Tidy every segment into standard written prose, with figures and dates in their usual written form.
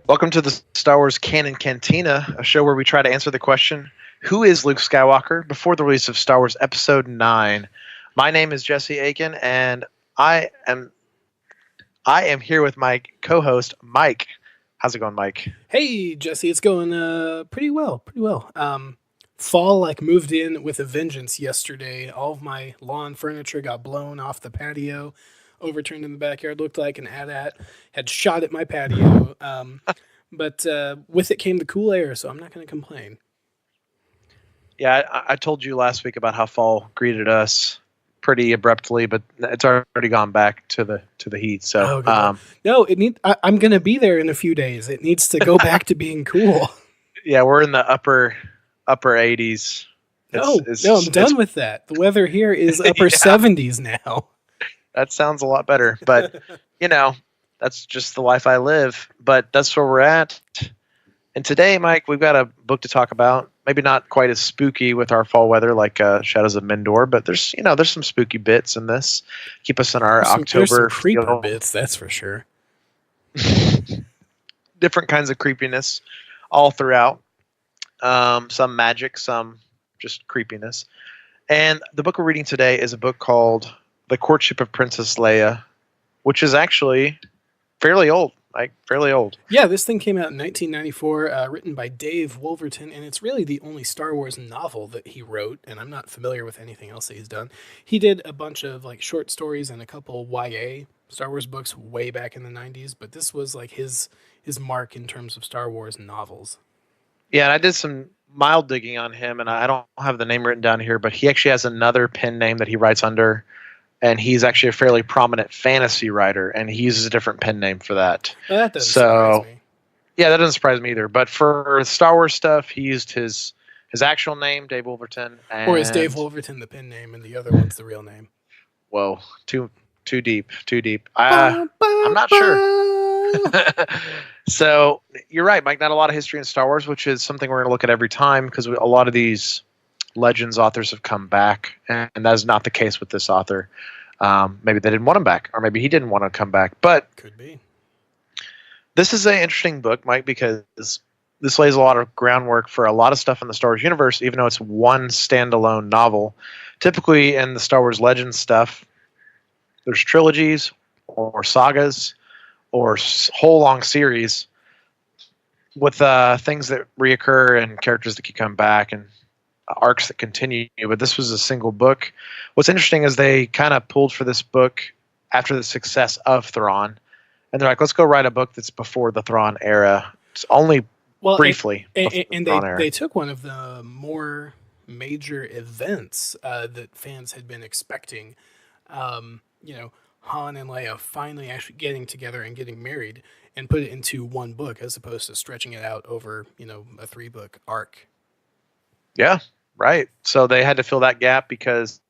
Welcome to the Star Wars Canon Cantina, a show where we try to answer the question, who is Luke Skywalker, before the release of Star Wars Episode 9. My name is Jesse Aiken, and I am here with my co-host, Mike. How's it going, Mike? Hey, Jesse, it's going pretty well, fall moved in with a vengeance yesterday. All of my lawn furniture got blown off the patio, overturned in the backyard. Looked like an AT-AT had shot at my patio. But with it came the cool air, so I'm not going to complain. Yeah, I told you last week about how fall greeted us pretty abruptly, but it's already gone back to the heat. So no, I'm going to be there in a few days. It needs to go back to being cool. Yeah, we're in the upper 80s. No, I'm done with that. The weather here is upper 70s now. That sounds a lot better, but that's just the life I live. But that's where we're at. And today, Mike, we've got a book to talk about. Maybe not quite as spooky with our fall weather like Shadows of Mindor, but there's some spooky bits in this. Keep us in our October. There's some creeper bits, that's for sure. Different kinds of creepiness all throughout. Some magic, some just creepiness. And the book we're reading today is a book called The Courtship of Princess Leia, which is actually fairly old. Yeah, this thing came out in 1994, written by Dave Wolverton, and it's really the only Star Wars novel that he wrote, and I'm not familiar with anything else that he's done. He did a bunch of short stories and a couple YA Star Wars books way back in the 90s, but this was his mark in terms of Star Wars novels. Yeah, and I did some mild digging on him, and I don't have the name written down here, but he actually has another pen name that he writes under. And he's actually a fairly prominent fantasy writer, and he uses a different pen name for that. Well, that doesn't surprise me. Yeah, that doesn't surprise me either. But for Star Wars stuff, he used his actual name, Dave Wolverton. Or is Dave Wolverton the pen name and the other one's the real name? Whoa, too deep. I'm not sure. So you're right, Mike. Not a lot of history in Star Wars, which is something we're going to look at every time because a lot of these Legends authors have come back, and that is not the case with this author. Maybe they didn't want him back, or maybe he didn't want to come back. But could be. This is an interesting book, Mike, because this lays a lot of groundwork for a lot of stuff in the Star Wars universe, even though it's one standalone novel. Typically, in the Star Wars Legends stuff, there's trilogies or sagas or whole long series with things that reoccur and characters that keep coming back and arcs that continue, but this was a single book. What's interesting is they kind of pulled for this book after the success of Thrawn, and they're like, let's go write a book that's before the Thrawn era. It's only briefly. And they took one of the more major events that fans had been expecting. Han and Leia finally actually getting together and getting married, and put it into one book as opposed to stretching it out over, a 3-book arc. Yeah. Right. So they had to fill that gap because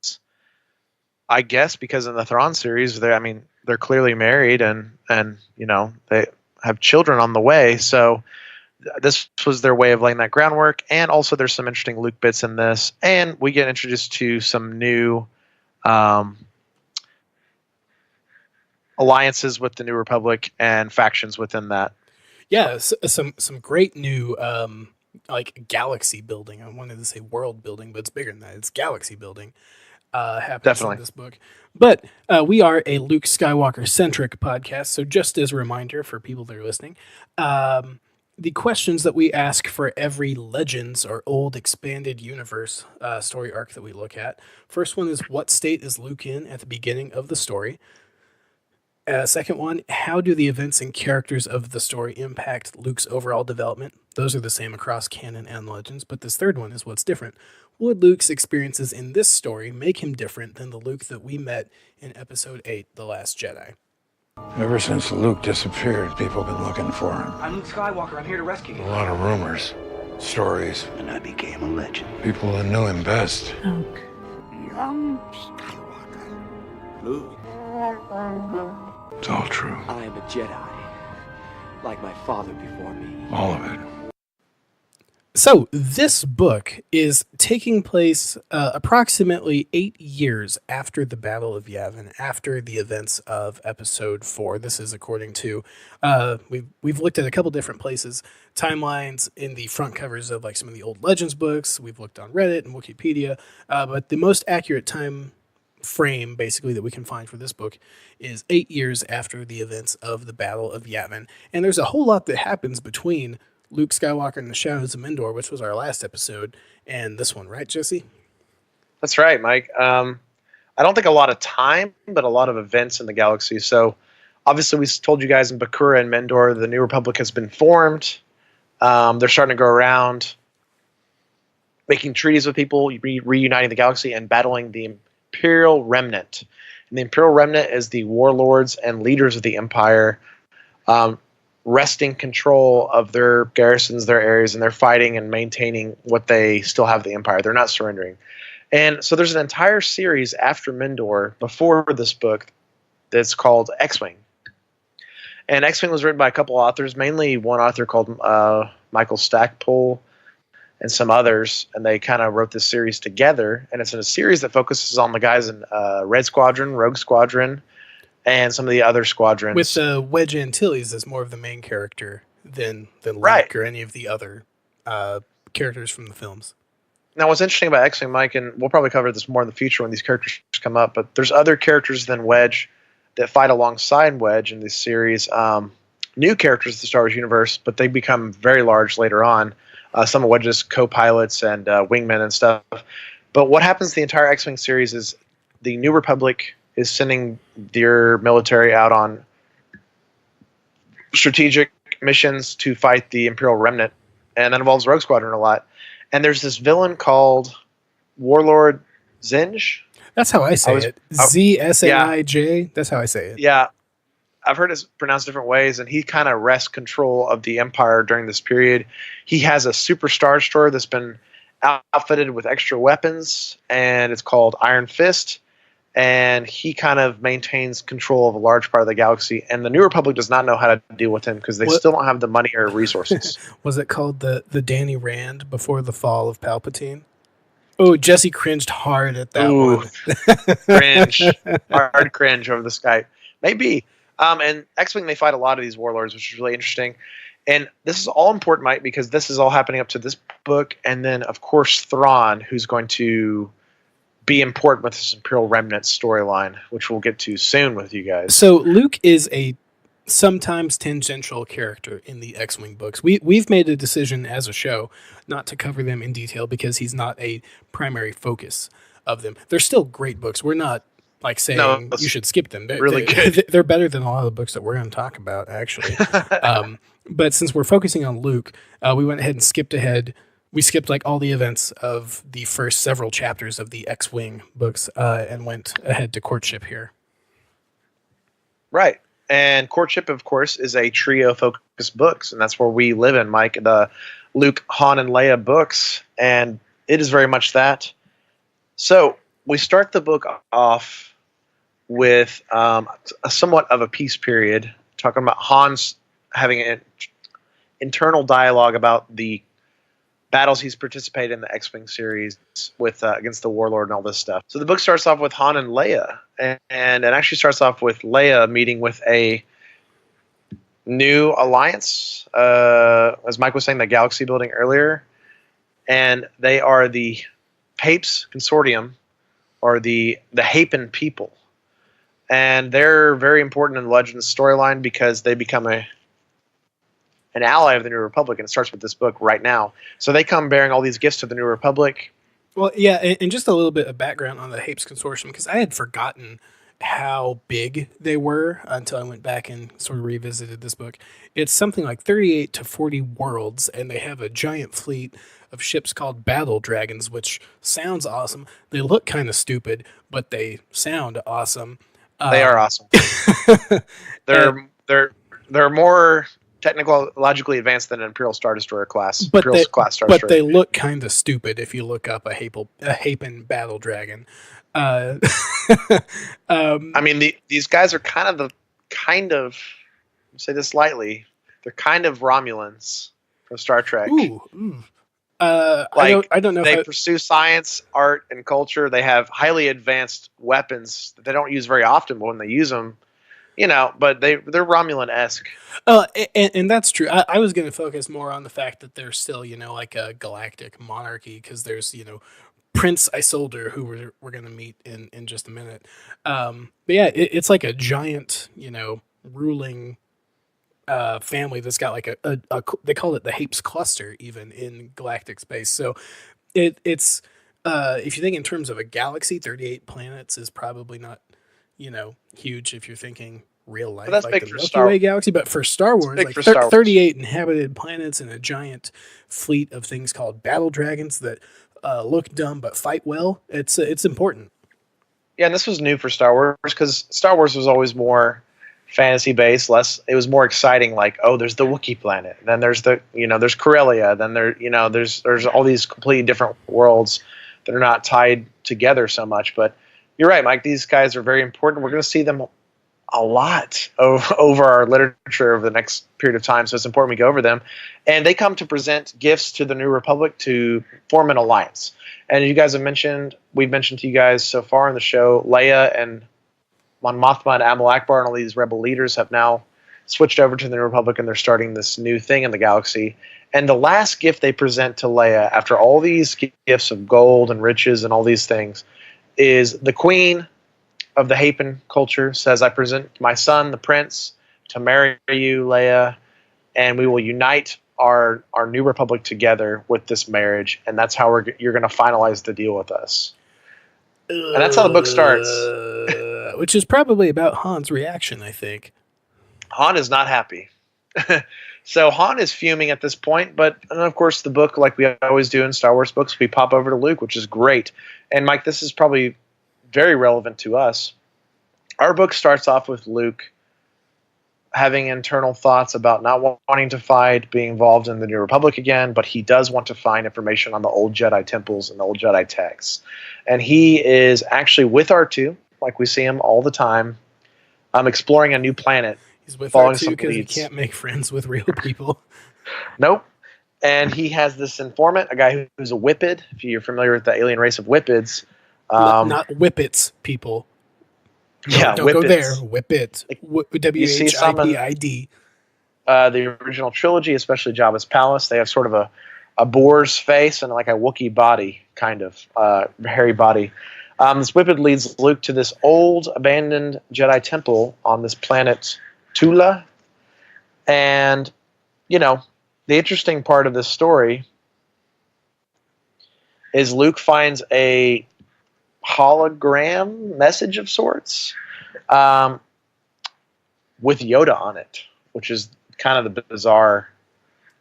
in the Thrawn series, they're clearly married and they have children on the way. So this was their way of laying that groundwork. And also there's some interesting Luke bits in this. And we get introduced to some new alliances with the New Republic and factions within that. Yeah, some great new galaxy building. I wanted to say world building, but it's bigger than that. It's galaxy building. Happens Definitely. In this book. But we are a Luke Skywalker centric podcast. So just as a reminder for people that are listening, the questions that we ask for every Legends or old expanded universe story arc that we look at. First one is, what state is Luke in at the beginning of the story? Second one, how do the events and characters of the story impact Luke's overall development? Those are the same across canon and Legends, but this third one is what's different. Would Luke's experiences in this story make him different than the Luke that we met in Episode 8, The Last Jedi? Ever since Luke disappeared, people have been looking for him. I'm Luke Skywalker. I'm here to rescue you. A lot of rumors, stories. And I became a legend. People that knew him best. Luke. Young Skywalker. Luke. It's all true. I am a Jedi, like my father before me. All of it. So this book is taking place approximately 8 years after the Battle of Yavin, after the events of Episode 4. This is according to we've looked at a couple different places, timelines in the front covers of like some of the old Legends books. We've looked on Reddit and Wikipedia, but the most accurate time frame basically that we can find for this book is 8 years after the events of the Battle of Yavin, and there's a whole lot that happens between Luke Skywalker and the Shadows of Endor, which was our last episode, and this one, right, Jesse? That's right, Mike. I don't think a lot of time, but a lot of events in the galaxy. So, obviously, we told you guys in Bakura and Mendor, the New Republic has been formed. They're starting to go around, making treaties with people, reuniting the galaxy, and battling the Imperial Remnant. And the Imperial Remnant is the warlords and leaders of the Empire, wresting control of their garrisons, their areas, and they're fighting and maintaining what they still have the Empire. They're not surrendering. And so there's an entire series after Mendor, before this book, that's called X-Wing. And X-Wing was written by a couple authors, mainly one author called Michael Stackpole and some others, and they kind of wrote this series together. And it's in a series that focuses on the guys in Red Squadron, Rogue Squadron, and some of the other squadrons. With Wedge Antilles as more of the main character than Luke right. or any of the other characters from the films. Now, what's interesting about X-Wing, Mike, and we'll probably cover this more in the future when these characters come up, but there's other characters than Wedge that fight alongside Wedge in this series. New characters in the Star Wars universe, but they become very large later on. Some of Wedge's co-pilots and wingmen and stuff. But what happens to the entire X-Wing series is the New Republic is sending their military out on strategic missions to fight the Imperial Remnant, and that involves Rogue Squadron a lot. And there's this villain called Warlord Zinj. That's how I say it. Z-S-N-I-J. Yeah. That's how I say it. Yeah. I've heard it pronounced different ways, and he kind of wrests control of the Empire during this period. He has a super Star Destroyer that's been outfitted with extra weapons, and it's called Iron Fist. And he kind of maintains control of a large part of the galaxy. And the New Republic does not know how to deal with him because they still don't have the money or resources. Was it called the Danny Rand before the fall of Palpatine? Oh, Jesse cringed hard at that one. Cringe. Hard cringe over the Skype. Maybe. And X-Wing, they fight a lot of these warlords, which is really interesting. And this is all important, Mike, because this is all happening up to this book. And then, of course, Thrawn, who's going to be important with this Imperial Remnant storyline, which we'll get to soon with you guys. So Luke is a sometimes tangential character in the X-Wing books. We've made a decision as a show not to cover them in detail because he's not a primary focus of them. They're still great books. We're not like saying you should skip them. Really good. They're better than a lot of the books that we're going to talk about, actually. But since we're focusing on Luke, we went ahead and skipped ahead. We skipped like all the events of the first several chapters of the X-Wing books and went ahead to Courtship here. Right. And Courtship, of course, is a trio-focused books, and that's where we live in, Mike, the Luke, Han, and Leia books, and it is very much that. So we start the book off with a somewhat of a peace period, talking about Han's having an internal dialogue about the battles he's participated in the X-Wing series with against the Warlord and all this stuff. So the book starts off with Han and Leia, and it actually starts off with Leia meeting with a new alliance, as Mike was saying, the galaxy building earlier, and they are the Papes Consortium, or the Hapen people, and they're very important in the Legends storyline because they become an ally of the New Republic, and it starts with this book right now. So they come bearing all these gifts to the New Republic. Well, yeah, and just a little bit of background on the Hapes Consortium, because I had forgotten how big they were until I went back and sort of revisited this book. It's something like 38 to 40 worlds, and they have a giant fleet of ships called battle dragons, which sounds awesome. They look kind of stupid, but they sound awesome. They are awesome. They're more technologically advanced than an Imperial Star Destroyer class. But they look kind of stupid if you look up a Hapen battle dragon. I mean, these guys are kind of say this lightly, they're kind of Romulans from Star Trek. Ooh. I don't know. They pursue science, art, and culture. They have highly advanced weapons that they don't use very often, but when they use them, but they're Romulan-esque. And that's true. I was going to focus more on the fact that they're still, like a galactic monarchy, because there's, Prince Isolde, who we're going to meet in just a minute. But yeah, it's like a giant, ruling family that's got like a they call it the Hapes cluster even in galactic space. So it's if you think in terms of a galaxy, 38 planets is probably not huge if you're thinking real life, that's like big the for Milky Way galaxy. But for Star Wars, like 38 inhabited planets and a giant fleet of things called battle dragons that look dumb but fight well. It's important. Yeah, and this was new for Star Wars because Star Wars was always more fantasy based, it was more exciting, like, oh, there's the Wookiee planet, then there's there's Corellia, then there's all these completely different worlds that are not tied together so much. But you're right, Mike, these guys are very important. We're going to see them a lot over our literature over the next period of time, so it's important we go over them. And they come to present gifts to the New Republic to form an alliance. And you guys have mentioned, we've mentioned to you guys so far in the show, Leia and Mon Mothma and Amal Akbar and all these rebel leaders have now switched over to the New Republic, and they're starting this new thing in the galaxy. And the last gift they present to Leia, after all these gifts of gold and riches and all these things, is the queen of the Hapan culture says, I present my son, the prince, to marry you, Leia, and we will unite our New Republic together with this marriage, and that's how you're going to finalize the deal with us. And that's how the book starts. Which is probably about Han's reaction, I think. Han is not happy. So Han is fuming at this point, but of course the book, like we always do in Star Wars books, we pop over to Luke, which is great. And Mike, this is probably very relevant to us. Our book starts off with Luke having internal thoughts about not wanting to fight, being involved in the New Republic again, but he does want to find information on the old Jedi temples and the old Jedi texts. And he is actually with R2, like we see him all the time, exploring a new planet. He's with R2 because he can't make friends with real people. Nope. And he has this informant, a guy who's a Whippet, if you're familiar with the alien race of Whippets. Not Whippets, people. Yeah, don't go there. Whippet. WHIPID. The original trilogy, especially Jabba's palace, they have sort of a boar's face and like a Wookiee body, kind of hairy body. This Whippet leads Luke to this old abandoned Jedi temple on this planet Tula. And, the interesting part of this story is Luke finds a hologram message of sorts with Yoda on it, which is kind of the bizarre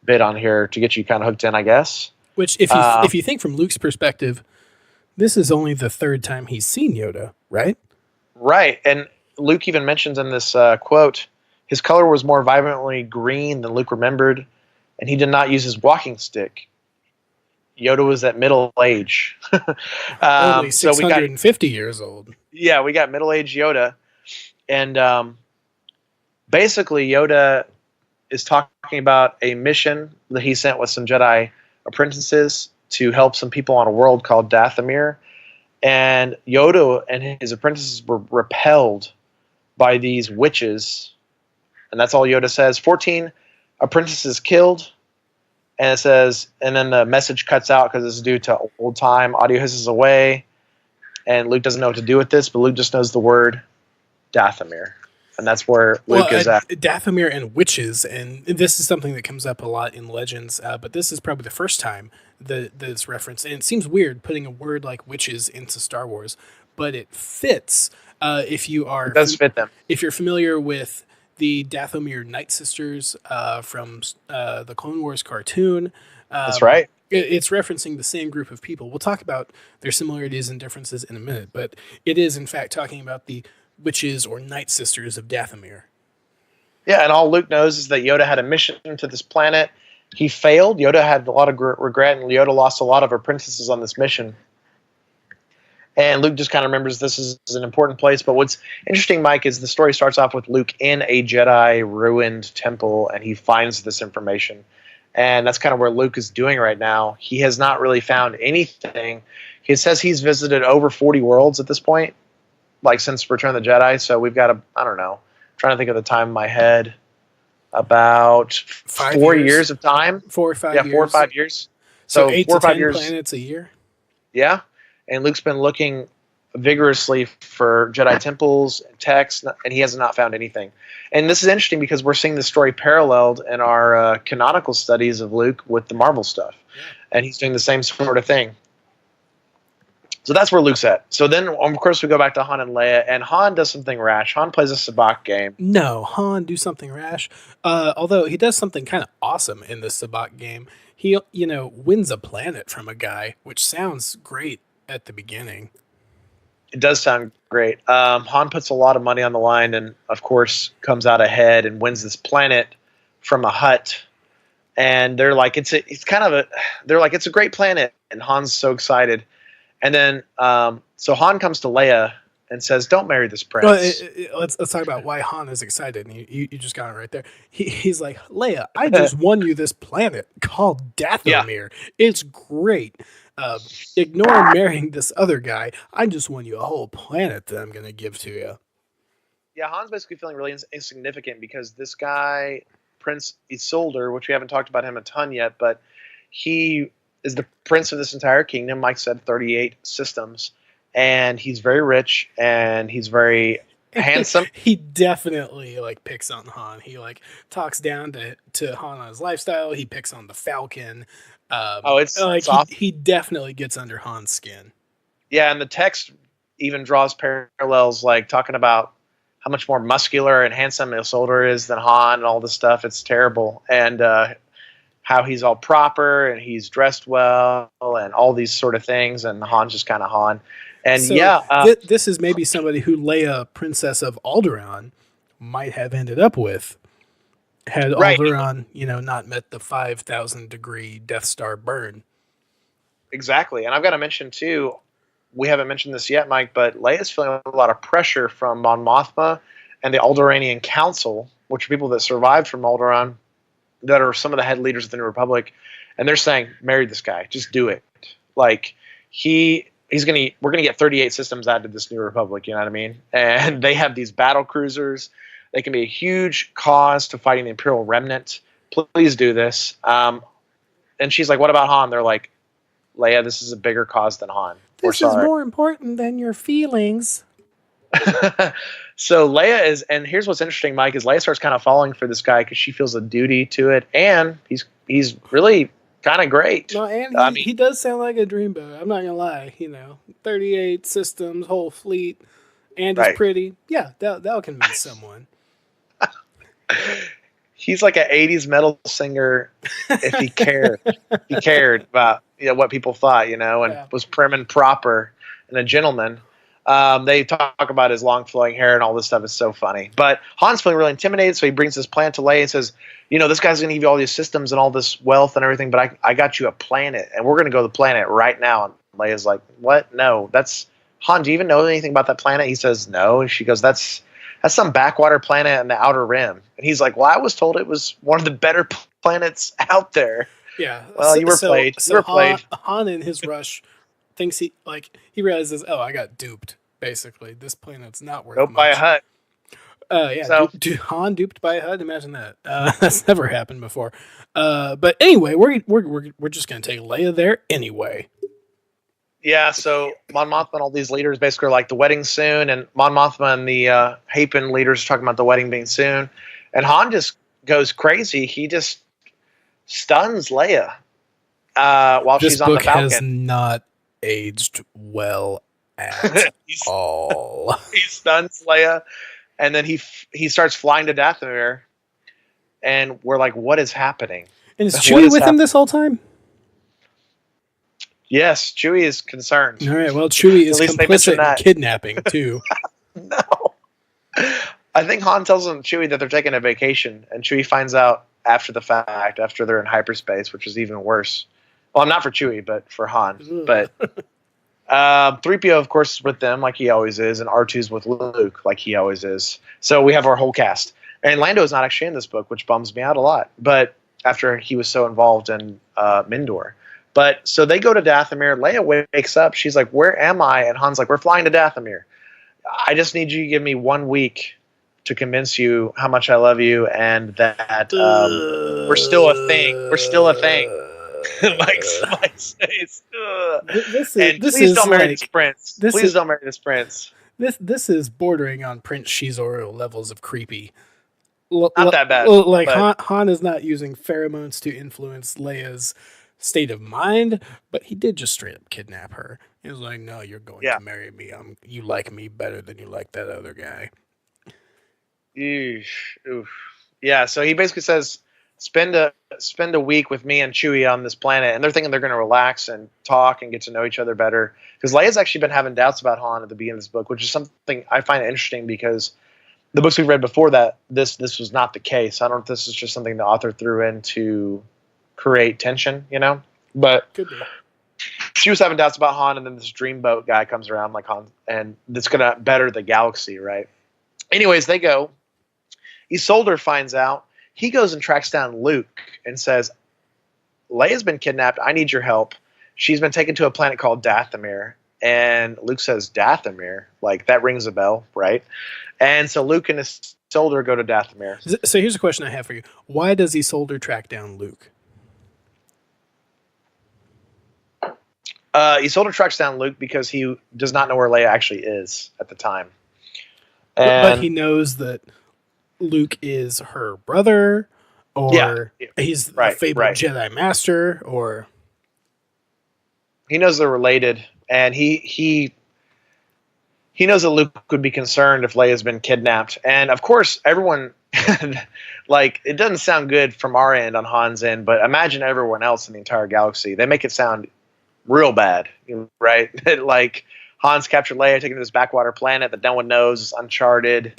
bit on here to get you kind of hooked in, I guess. Which, if you think from Luke's perspective, this is only the third time he's seen Yoda, right? Right. And Luke even mentions in this quote, his color was more vibrantly green than Luke remembered, and he did not use his walking stick. Yoda was at middle age. Only 650 years old. Yeah, we got middle-aged Yoda. And basically Yoda is talking about a mission that he sent with some Jedi apprentices to help some people on a world called Dathomir. And Yoda and his apprentices were repelled by these witches. And that's all Yoda says. 14 apprentices killed. And it says, and then the message cuts out because it's due to old time. Audio hisses away. And Luke doesn't know what to do with this, but Luke just knows the word Dathomir. And that's where Luke is at. Dathomir and witches, and this is something that comes up a lot in Legends, but this is probably the first time that it's referenced. And it seems weird putting a word like witches into Star Wars, but it fits if you are... It does fit them. If you're familiar with the Dathomir Night Sisters from the Clone Wars cartoon. That's right. It's referencing the same group of people. We'll talk about their similarities and differences in a minute, but it is, in fact, talking about the witches or Night Sisters of Dathomir. Yeah, and all Luke knows is that Yoda had a mission to this planet. He failed. Yoda had a lot of regret, and Yoda lost a lot of apprentices on this mission. And Luke just kind of remembers this is an important place. But what's interesting, Mike, is the story starts off with Luke in a Jedi ruined temple, and he finds this information. And that's kind of where Luke is doing right now. He has not really found anything. He says he's visited over 40 worlds at this point, like since Return of the Jedi. So we've got I don't know, I'm trying to think of the time in my head, about 4 years of time. 4 or 5 years. Yeah, 4 or 5 years. So 8 4 or to 5 10 years. planets a year. Yeah, and Luke's been looking vigorously for Jedi temples and texts, and he has not found anything. And this is interesting because we're seeing the story paralleled in our canonical studies of Luke with the Marvel stuff, and he's doing the same sort of thing. So that's where Luke's at. So then, of course, we go back to Han and Leia, and Han does something rash. Han plays a sabacc game. No, Han do something rash. Although he does something kind of awesome in the sabacc game. He, wins a planet from a guy, which sounds great at the beginning. It does sound great. Han puts a lot of money on the line, and of course, comes out ahead and wins this planet from a Hutt. And they're like, it's a great planet, and Han's so excited. And then, so Han comes to Leia and says, "Don't marry this prince." Well, let's talk about why Han is excited. And you just got it right there. He's like, "Leia, I just won you this planet called Dathomir. Yeah. It's great. Ignore marrying this other guy. I just won you a whole planet that I'm going to give to you." Yeah, Han's basically feeling really insignificant because this guy, Prince Isolde, which we haven't talked about him a ton yet, but he is the prince of this entire kingdom. Mike said 38 systems, and he's very rich and he's very handsome. He definitely picks on Han. He talks down to Han on his lifestyle. He picks on the Falcon. It's awesome. He definitely gets under Han's skin. Yeah, and the text even draws parallels, talking about how much more muscular and handsome Isolde is than Han and all this stuff. It's terrible. And how he's all proper and he's dressed well and all these sort of things, and Han's just kind of Han. And so this is maybe somebody who Leia, Princess of Alderaan, might have ended up with had Alderaan, not met the 5,000 degree Death Star burn. Exactly. And I've got to mention too, we haven't mentioned this yet, Mike, but Leia's feeling a lot of pressure from Mon Mothma and the Alderaanian Council, which are people that survived from Alderaan, that are some of the head leaders of the New Republic, and they're saying, "Marry this guy, just do it." We're gonna get 38 systems added to this New Republic. You know what I mean? And they have these battle cruisers. They can be a huge cause to fighting the Imperial Remnant. Please do this. And she's like, "What about Han?" They're like, "Leia, this is a bigger cause than Han. This is more important than your feelings." So Leia is, and here's what's interesting, Mike, is Leia starts kind of falling for this guy because she feels a duty to it, and he's really kind of great. No, and he does sound like a dreamboat. I'm not gonna lie. 38 systems, whole fleet, and he's pretty. Yeah, that'll convince someone. He's like an 80s metal singer if he cared. He cared about what people thought, and was prim and proper and a gentleman. They talk about his long flowing hair and all this stuff. Is so funny. But Han's feeling really intimidated, so he brings this plan to Leia and says, "This guy's going to give you all these systems and all this wealth and everything, but I got you a planet, and we're going to go to the planet right now." And Leia's like, "What? No, that's Han. Do you even know anything about that planet?" He says, "No." And she goes, "That's some backwater planet in the Outer Rim." And he's like, "Well, I was told it was one of the better planets out there." Yeah. Well, you were played. Han in his rush thinks he realizes, "Oh, I got duped. Basically, this planet's not worth much." By a Hutt. Yeah. So, Han duped by a Hutt? Imagine that. That's never happened before. But anyway, we're just gonna take Leia there anyway. Yeah. So Mon Mothma and all these leaders basically are like, the wedding's soon, and Mon Mothma and the Hapen leaders are talking about the wedding being soon, and Han just goes crazy. He just stuns Leia while she's on the Falcon. This book has not aged well at all. He stuns Leia, and then he starts flying to Dathomir, and we're like, "What is happening?" And is Chewie with him this whole time? Yes, Chewie is concerned. All right, well, Chewie is complicit in kidnapping too. No, I think Han tells Chewie that they're taking a vacation, and Chewie finds out after the fact, after they're in hyperspace, which is even worse. Well, not for Chewie, but for Han. But 3PO, of course, is with them like he always is, and R2's with Luke like he always is. So we have our whole cast. And Lando is not actually in this book, which bums me out a lot. But after he was so involved in Mindor. But so they go to Dathomir. Leia wakes up. She's like, "Where am I?" And Han's like, "We're flying to Dathomir. I just need you to give me 1 week to convince you how much I love you and that we're still a thing. We're still a thing." Mike says, please don't marry this prince. Please don't marry this prince. This is bordering on Prince Shizoro levels of creepy. Not that bad. Like Han is not using pheromones to influence Leia's state of mind, but he did just straight up kidnap her. He was like, "No, you're going to marry me. You like me better than you like that other guy." Oof. Yeah, so he basically says, spend a week with me and Chewie on this planet, and they're thinking they're going to relax and talk and get to know each other better. Because Leia's actually been having doubts about Han at the beginning of this book, which is something I find interesting because the books we've read before that, this was not the case. I don't know if this is just something the author threw in to create tension, But could be. She was having doubts about Han, and then this dreamboat guy comes around like Han, and it's going to better the galaxy, right? Anyways, they go. Isolde finds out. He goes and tracks down Luke and says, "Leia's been kidnapped. I need your help. She's been taken to a planet called Dathomir." And Luke says, "Dathomir? Like, that rings a bell, right?" And so Luke and Isolde go to Dathomir. So here's a question I have for you. Why does Isolde track down Luke? Isolde tracks down Luke because he does not know where Leia actually is at the time. But he knows that Luke is her brother, or he's a fabled Jedi Master, or he knows they're related, and he knows that Luke would be concerned if Leia's been kidnapped. And of course, everyone like, it doesn't sound good from our end on Han's end, but imagine everyone else in the entire galaxy. They make it sound real bad, right? Like, Han's captured Leia, taken to this backwater planet that no one knows, is uncharted.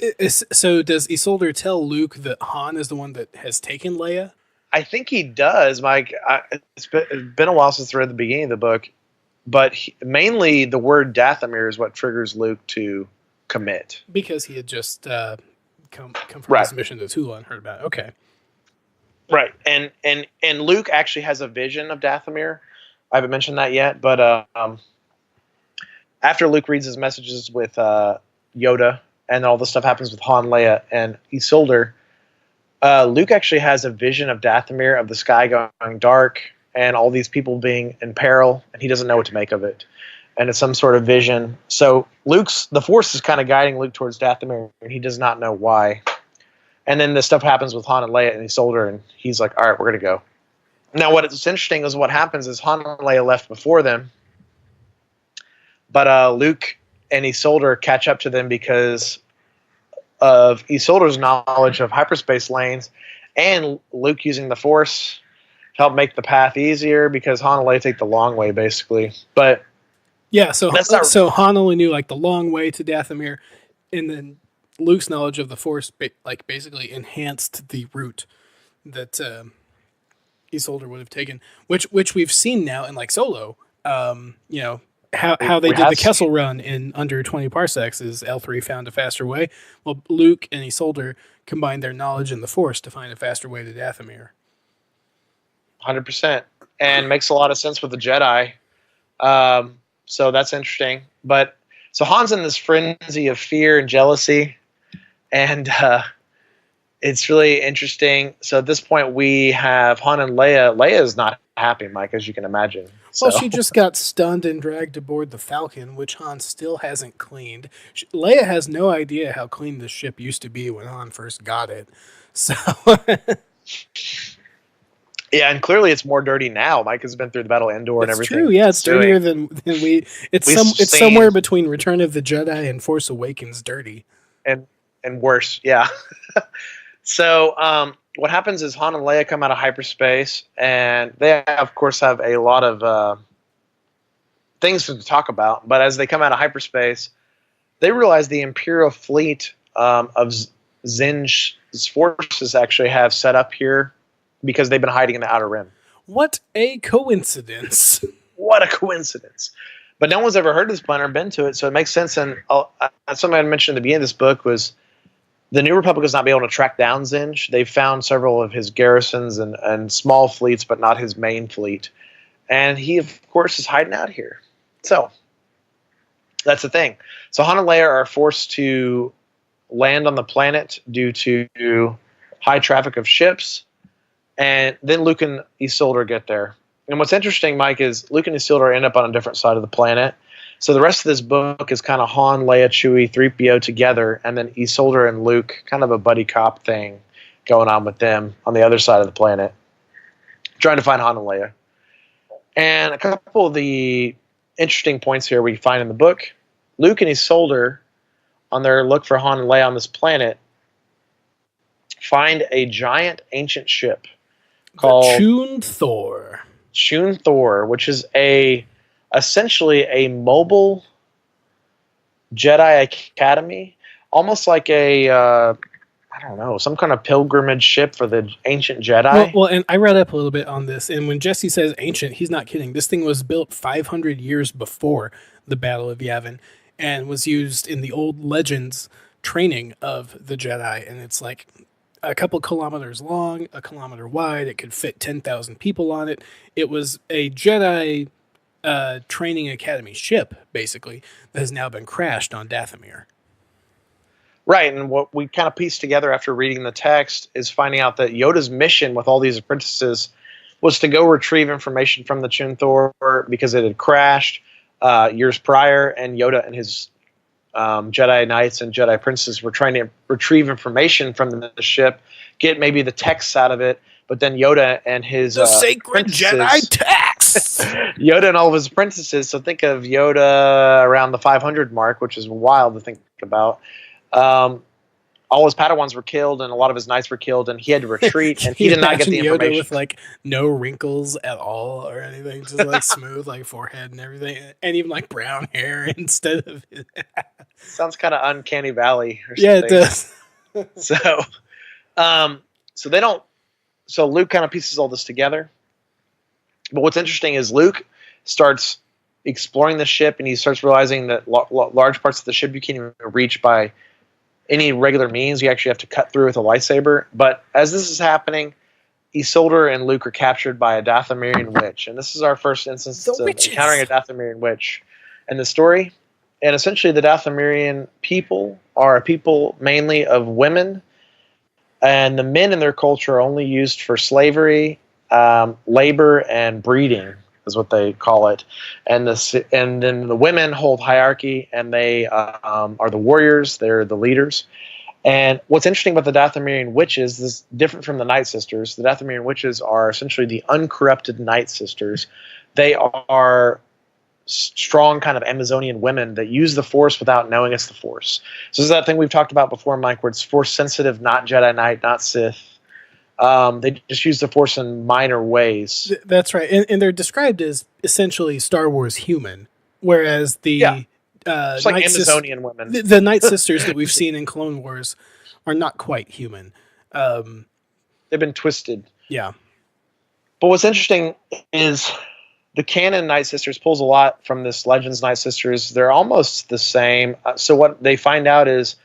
So does Isolde tell Luke that Han is the one that has taken Leia? I think he does, Mike. It's been a while since I read the beginning of the book, but mainly the word Dathomir is what triggers Luke to commit. Because he had just come from his mission to Tula and heard about it. Okay. Right, and Luke actually has a vision of Dathomir. I haven't mentioned that yet, but after Luke reads his messages with Yoda, and all the stuff happens with Han, Leia, and Isolde, Luke actually has a vision of Dathomir, of the sky going dark, and all these people being in peril, and he doesn't know what to make of it. And it's some sort of vision. So the Force is kind of guiding Luke towards Dathomir, and he does not know why. And then this stuff happens with Han and Leia and Isolde, and he's like, "All right, we're going to go." Now, what's interesting is what happens is Han and Leia left before them, but Luke and Isolde catch up to them because of Isolde's knowledge of hyperspace lanes, and Luke using the Force to help make the path easier because Han and Leia take the long way, basically. But yeah, so Han only knew like the long way to Dathomir, and then Luke's knowledge of the Force basically enhanced the route that Isolde would have taken, which we've seen now in like Solo. How they did the Kessel Run in under 20 parsecs is L3 found a faster way. Well, Luke and Isolde combined their knowledge in the Force to find a faster way to Dathomir. 100%, and makes a lot of sense with the Jedi. So that's interesting. But so Han's in this frenzy of fear and jealousy, and it's really interesting. So at this point, we have Han and Leia. Leia is not happy, Mike, as you can imagine. Well, she just got stunned and dragged aboard the Falcon, which Han still hasn't cleaned. Leia has no idea how clean this ship used to be when Han first got it. So, yeah, and clearly it's more dirty now. Mike has been through the Battle of Endor and everything. True, yeah, it's dirtier than we. It's somewhere between Return of the Jedi and Force Awakens dirty, and worse, yeah. So, what happens is Han and Leia come out of hyperspace, and they, of course, have a lot of things to talk about. But as they come out of hyperspace, they realize the Imperial fleet of Zinj's forces actually have set up here because they've been hiding in the Outer Rim. What a coincidence. What a coincidence. But no one's ever heard of this planet or been to it, so it makes sense. And something I mentioned at the beginning of this book was The New Republic has not been able to track down Zinj. They've found several of his garrisons and small fleets, but not his main fleet. And he, of course, is hiding out here. So that's the thing. So Han and Leia are forced to land on the planet due to high traffic of ships. And then Luke and Isildur get there. And what's interesting, Mike, is Luke and Isildur end up on a different side of the planet. So the rest of this book is kind of Han, Leia, Chewie, 3PO together, and then Isildur and Luke, kind of a buddy cop thing going on with them on the other side of the planet, trying to find Han and Leia. And a couple of the interesting points here we find in the book, Luke and Isildur, on their look for Han and Leia on this planet, find a giant ancient ship called Chun Thor. Chun Thor, which is essentially a mobile Jedi Academy, almost like some kind of pilgrimage ship for the ancient Jedi. Well, and I read up a little bit on this, and when Jesse says ancient, he's not kidding. This thing was built 500 years before the Battle of Yavin and was used in the old Legends training of the Jedi, and it's like a couple kilometers long, a kilometer wide. It could fit 10,000 people on it. It was a Jedi training academy ship, basically, that has now been crashed on Dathomir. Right, and what we kind of pieced together after reading the text is finding out that Yoda's mission with all these apprentices was to go retrieve information from the Chun Thor because it had crashed years prior, and Yoda and his Jedi Knights and Jedi Princes were trying to retrieve information from the ship, get maybe the texts out of it, but then Yoda and his sacred Jedi texts! Yoda and all of his apprentices, so think of Yoda around the 500 mark, which is wild to think about. All his Padawans were killed, and a lot of his knights were killed, and he had to retreat, and he did not get the information. Yoda with like no wrinkles at all or anything, just like smooth, like forehead and everything, and even like brown hair instead of. Sounds kind of Uncanny Valley or something. Yeah, it does. So they don't. So Luke kind of pieces all this together. But what's interesting is Luke starts exploring the ship, and he starts realizing that large parts of the ship you can't even reach by any regular means. You actually have to cut through with a lightsaber. But as this is happening, Isildur and Luke are captured by a Dathomirian witch. And this is our first instance of encountering a Dathomirian witch in the story. And essentially the Dathomirian people are a people mainly of women. And the men in their culture are only used for slavery, labor, and breeding is what they call it. And then the women hold hierarchy, and they are the warriors. They're the leaders. And what's interesting about the Dathomirian witches is different from the Night Sisters. The Dathomirian witches are essentially the uncorrupted Night Sisters. They are strong kind of Amazonian women that use the Force without knowing it's the Force. So this is that thing we've talked about before, Mike, where it's Force sensitive, not Jedi Knight, not Sith. They just use the Force in minor ways. That's right. And they're described as essentially Star Wars human, whereas the it's like Amazonian women. The Night Sisters that we've seen in Clone Wars are not quite human. They've been twisted. Yeah. But what's interesting is the Canon Night Sisters pulls a lot from this Legends Night Sisters. They're almost the same. So what they find out is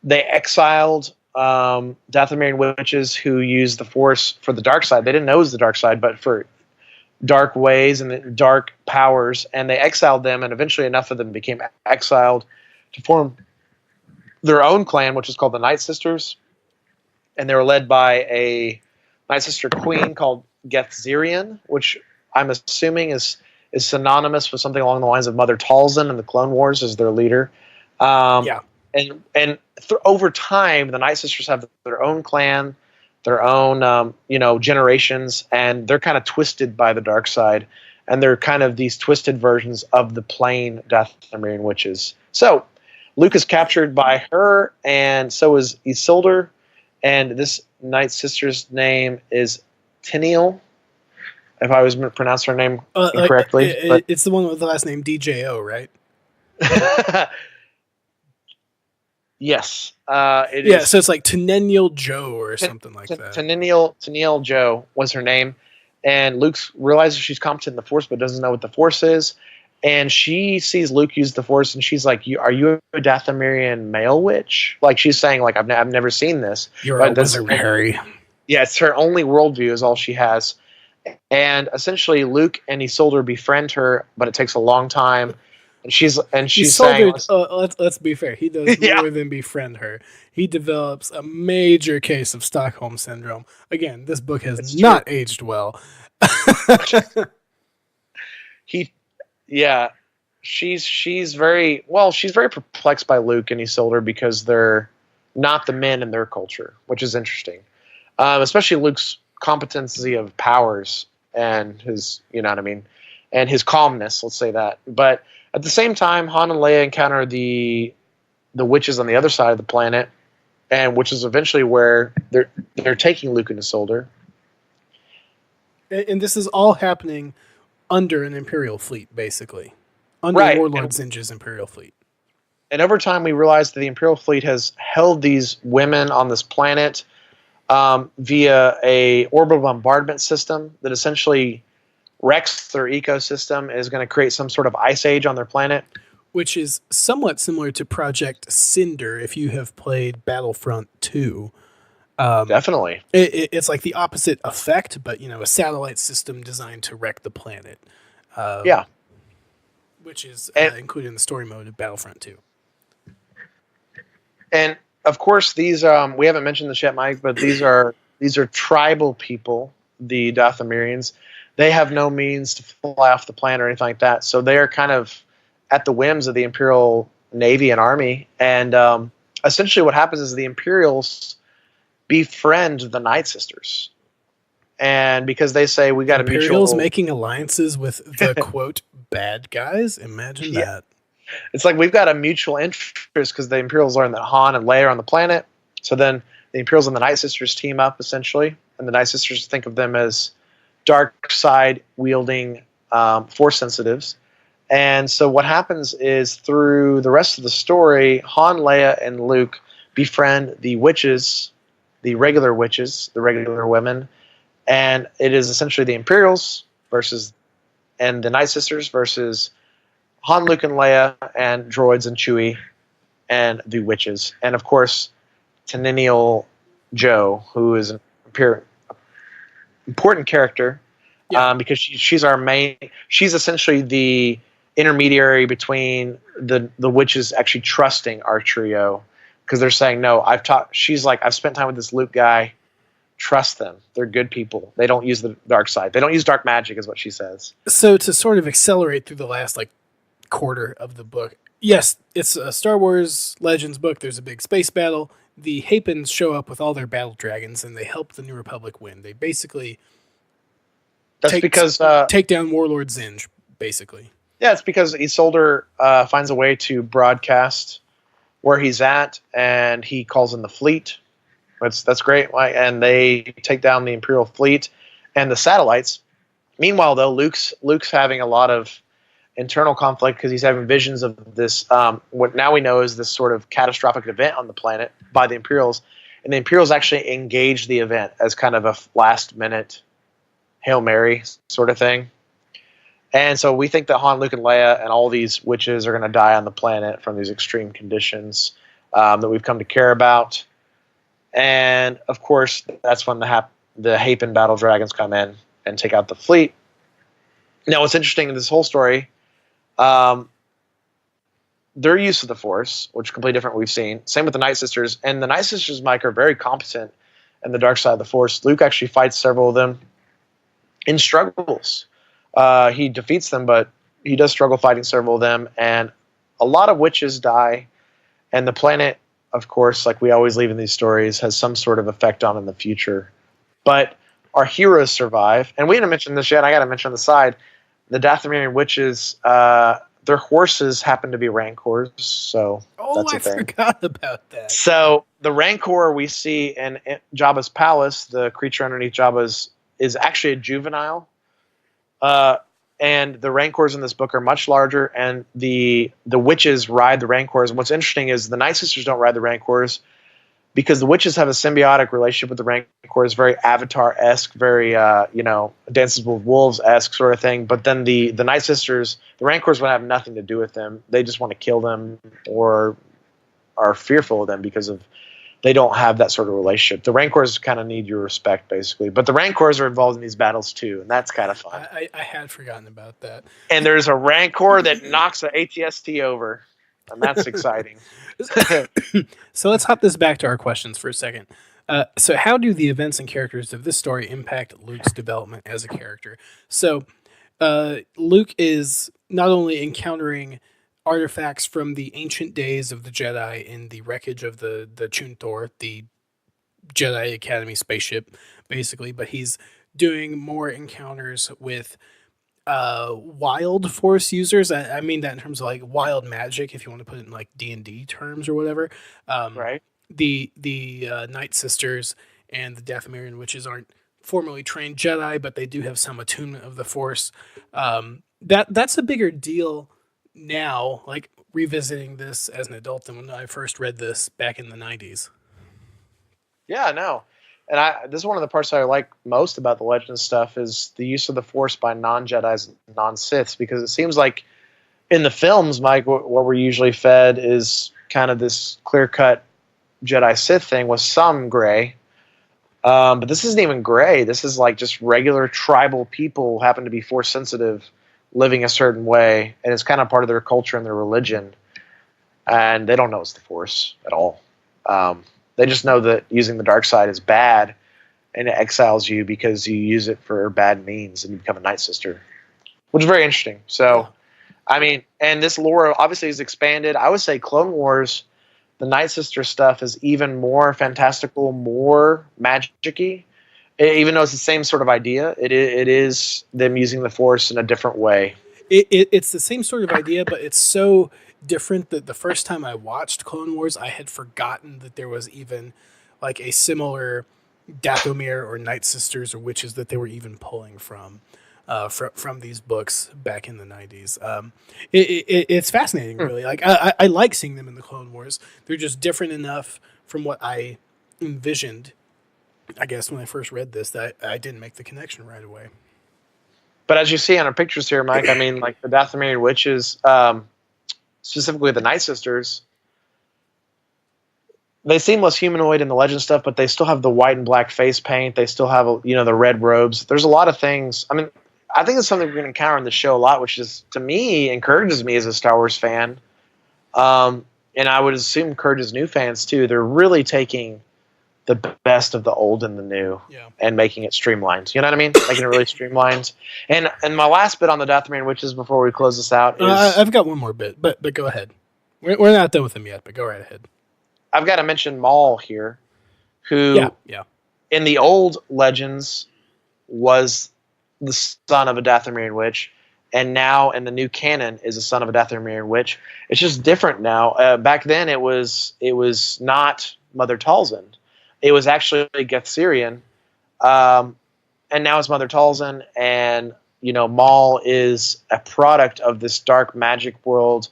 they exiled Dathomirian witches who used the Force for the dark side. They didn't know it was the dark side, but for dark ways and the dark powers, and they exiled them, and eventually enough of them became exiled to form their own clan, which is called the Night Sisters. And they were led by a Night Sister queen called Gethzirian, which I'm assuming is synonymous with something along the lines of Mother Talzin in the Clone Wars as their leader. And over time, the Night Sisters have their own clan, their own generations, and they're kind of twisted by the dark side, and they're kind of these twisted versions of the plain Dathomirian witches. So Luke is captured by her, and so is Isildur, and this Night Sister's name is Teniel, if I was pronounced her name incorrectly. It's the one with the last name DJO, right? Yes. It is. So it's like Teneniel Joe or something like that. Teneniel Joe was her name. And Luke realizes she's competent in the Force but doesn't know what the Force is. and she sees Luke use the Force, and she's like, "Are you a Dathomirian male witch?" Like she's saying, like I've never seen this. You're a wizard, Harry. Yeah, it's her only worldview is all she has, and essentially Luke and Isolde befriend her, but it takes a long time. And she's saying, let's be fair. He does more than befriend her. He develops a major case of Stockholm syndrome. Again, this book has not aged well. She's very perplexed by Luke and Isolde because they're not the men in their culture, which is interesting. Especially Luke's competency of powers and his, you know what I mean, and his calmness. Let's say that, but. At the same time, Han and Leia encounter the witches on the other side of the planet, and which is eventually where they're taking Luke and Isolde. And this is all happening under an Imperial fleet, basically. Under Warlord Zinj's Imperial fleet. And over time, we realize that the Imperial fleet has held these women on this planet via a orbital bombardment system that essentially wrecks their ecosystem, is going to create some sort of ice age on their planet. Which is somewhat similar to Project Cinder, if you have played Battlefront 2. Definitely. It's like the opposite effect, but, a satellite system designed to wreck the planet. Which is included in the story mode of Battlefront 2. And, of course, these, we haven't mentioned this yet, Mike, but these are tribal people, the Dathomirians. They have no means to fly off the planet or anything like that. So they are kind of at the whims of the Imperial Navy and Army. And essentially what happens is the Imperials befriend the Night Sisters. And because they say we got a mutual... Imperials making alliances with the, quote, bad guys? Imagine that. It's like we've got a mutual interest because the Imperials learn that Han and Leia are on the planet. So then the Imperials and the Night Sisters team up, essentially. And the Night Sisters think of them as dark side wielding Force sensitives. And so what happens is through the rest of the story, Han, Leia, and Luke befriend the witches, the regular women, and it is essentially the Imperials and the Night Sisters versus Han, Luke, and Leia, and droids and Chewie, and the witches. And of course, Tenniel Joe, who is an important character because she's our main. She's essentially the intermediary between the witches actually trusting our trio because they're saying no. She's like, I've spent time with this Luke guy. Trust them. They're good people. They don't use the dark side. They don't use dark magic, is what she says. So to sort of accelerate through the last quarter of the book, yes, it's a Star Wars Legends book. There's a big space battle. The Hapens show up with all their battle dragons, and they help the New Republic win. They basically take down Warlord Zinj, basically. Yeah, it's because Isolde finds a way to broadcast where he's at, and he calls in the fleet. That's great. And they take down the Imperial fleet and the satellites. Meanwhile, though, Luke's having a lot of internal conflict because he's having visions of this what now we know is this sort of catastrophic event on the planet by the Imperials, and the Imperials actually engage the event as kind of a last minute Hail Mary sort of thing. And so we think that Han, Luke, and Leia and all these witches are going to die on the planet from these extreme conditions that we've come to care about. And of course that's when the Hapen battle dragons come in and take out the fleet. Now what's interesting in this whole story, their use of the Force, which is completely different from what we've seen. Same with the Night Sisters. And the Night Sisters, Mike, are very competent in the dark side of the Force. Luke actually fights several of them in struggles. He defeats them, but he does struggle fighting several of them. And a lot of witches die. And the planet, of course, like we always leave in these stories, has some sort of effect on in the future. But our heroes survive. And we didn't mention this yet. I got to mention on the side, the Dathomirian witches, their horses happen to be Rancors, so that's a thing. Forgot about that. So the Rancor we see in Jabba's palace, the creature underneath Jabba's, is actually a juvenile. And the Rancors in this book are much larger, and the witches ride the Rancors. And what's interesting is the Night Sisters don't ride the Rancors. because the witches have a symbiotic relationship with the Rancors, very Avatar-esque, very Dances with Wolves-esque sort of thing. But then the Night Sisters, the Rancors would have nothing to do with them. They just want to kill them or are fearful of them because of they don't have that sort of relationship. The Rancors kind of need your respect, basically. But the Rancors are involved in these battles too, and that's kind of fun. I had forgotten about that. And there's a Rancor that knocks an AT-ST over, and that's exciting. So let's hop this back to our questions for a second. So how do the events and characters of this story impact Luke's development as a character? So Luke is not only encountering artifacts from the ancient days of the Jedi in the wreckage of the Chuntor, the Jedi Academy spaceship, basically, but he's doing more encounters with wild Force users. I mean that in terms of like wild magic, if you want to put it in like D&D terms or whatever. Right. The Night Sisters and the Dathomirian witches aren't formally trained Jedi, but they do have some attunement of the Force. That's a bigger deal now, like revisiting this as an adult than when I first read this back in the 90s. Yeah, no. And this is one of the parts that I like most about the Legends stuff is the use of the Force by non-Jedis and non-Siths, because it seems like in the films, Mike, what we're usually fed is kind of this clear-cut Jedi-Sith thing with some gray. But this isn't even gray. This is like just regular tribal people who happen to be Force sensitive, living a certain way, and it's kind of part of their culture and their religion. And they don't know it's the Force at all. They just know that using the dark side is bad, and it exiles you because you use it for bad means, and you become a Night Sister, which is very interesting. So, I mean, and this lore obviously is expanded. I would say Clone Wars, the Night Sister stuff is even more fantastical, more magic-y. Even though it's the same sort of idea, it is them using the Force in a different way. It's the same sort of idea, but it's so different that the first time I watched Clone Wars, I had forgotten that there was even like a similar Dathomir or Night Sisters or witches that they were even pulling from these books back in the 90s. It's fascinating, really. Like I like seeing them in the Clone Wars. They're just different enough from what I envisioned, I guess, when I first read this, that I didn't make the connection right away. But as you see on our pictures here, Mike, I mean, like the Dathomirian witches, specifically the Night Sisters, they seem less humanoid in the legend stuff, but they still have the white and black face paint. They still have, the red robes. There's a lot of things. I mean, I think it's something we're going to encounter in the show a lot, which is, to me, encourages me as a Star Wars fan. And I would assume encourages new fans, too. They're really taking the best of the old and the new and making it streamlined. You know what I mean? Making it really streamlined. And my last bit on the Dathomirian witches before we close this out is... I've got one more bit, but go ahead. We're not done with them yet, but go right ahead. I've got to mention Maul here, who in the old legends was the son of a Dathomirian witch, and now in the new canon is the son of a Dathomirian witch. It's just different now. Back then it was not Mother Talzin. It was actually Gethserian, and now it's Mother Talzin, and Maul is a product of this dark magic world.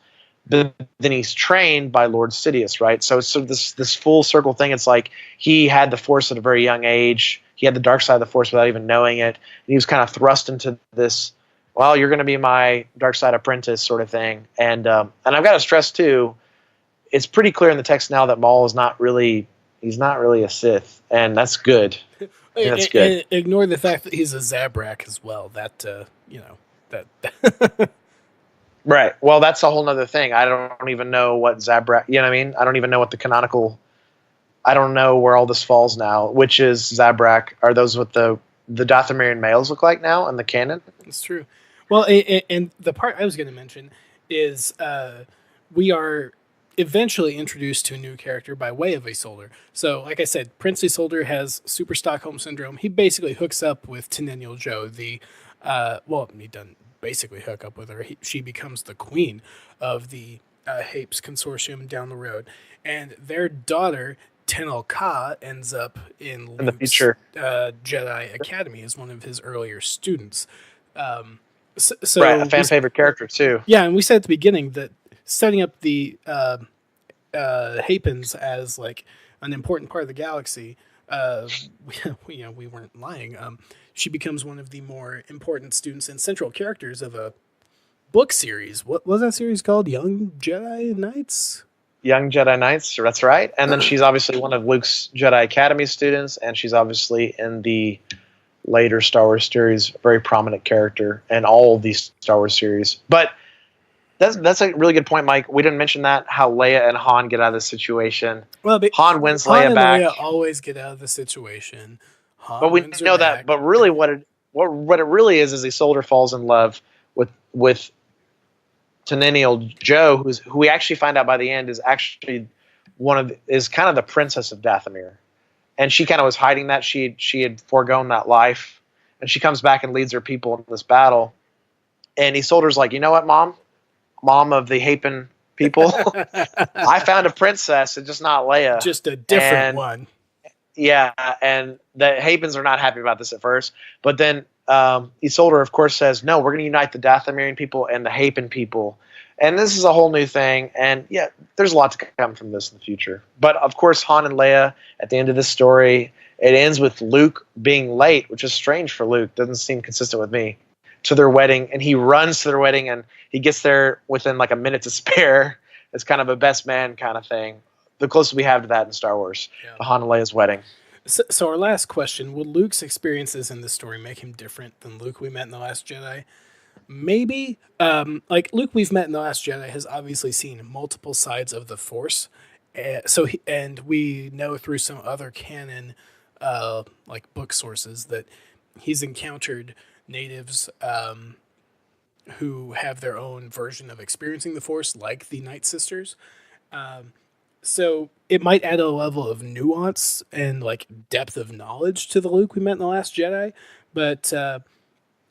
But then he's trained by Lord Sidious, right? So this full circle thing. It's like he had the Force at a very young age. He had the dark side of the Force without even knowing it. And he was kind of thrust into this, well, you're going to be my dark side apprentice sort of thing. And I've got to stress too, it's pretty clear in the text now that Maul is not really a Sith, and that's good. That's good. Ignore the fact that he's a Zabrak as well. That. Right. Well, that's a whole other thing. I don't even know what Zabrak. You know what I mean? I don't even know what the canonical. I don't know where all this falls now. Which is Zabrak? Are those what the Dathomirian males look like now in the canon? That's true. Well, and the part I was going to mention is we are eventually introduced to a new character by way of Isolde. So, like I said, Prince Isolde has Super Stockholm Syndrome. He basically hooks up with Tenennial Joe. He doesn't basically hook up with her. She becomes the queen of the Hapes Consortium down the road. And their daughter, Tenel Ka, ends up in the future Jedi Academy as one of his earlier students. Right, a fan favorite character too. Yeah, and we said at the beginning that setting up the Hapens as like an important part of the galaxy, we weren't lying. She becomes one of the more important students and central characters of a book series. What was that series called? Young Jedi Knights? Young Jedi Knights, that's right. And then she's obviously one of Luke's Jedi Academy students, and she's obviously in the later Star Wars series, a very prominent character in all of these Star Wars series. But that's a really good point, Mike. We didn't mention that, how Leia and Han get out of this situation. Well, Han wins Han Leia and back. Leia always get out of the situation. Han But we wins her know back. that. But really, what it really is Isolde falls in love with Tenennial Joe, who we actually find out by the end is actually is kind of the princess of Dathomir, and she kind of was hiding that she had foregone that life, and she comes back and leads her people in this battle, and Isolde's like, you know what, mom of the Hapen people, I found a princess, and just not Leia, just a different one. Yeah, and the Hapens are not happy about this at first, but then Isolde, of course, says, no, we're going to unite the Dathomirian people and the Hapen people. And this is a whole new thing. And yeah, there's a lot to come from this in the future. But of course, Han and Leia, at the end of this story, it ends with Luke being late, which is strange for Luke. Doesn't seem consistent with me, to their wedding. And he runs to their wedding and he gets there within like a minute to spare. It's kind of a best man kind of thing. The closest we have to that in Star Wars, the Han and Leia's wedding. So our last question, will Luke's experiences in this story make him different than Luke we met in The Last Jedi? Maybe. Like Luke we've met in The Last Jedi has obviously seen multiple sides of the Force. And we know through some other canon, like book sources, that he's encountered natives who have their own version of experiencing the Force, like the Night Sisters. So it might add a level of nuance and like depth of knowledge to the Luke we met in The Last Jedi, but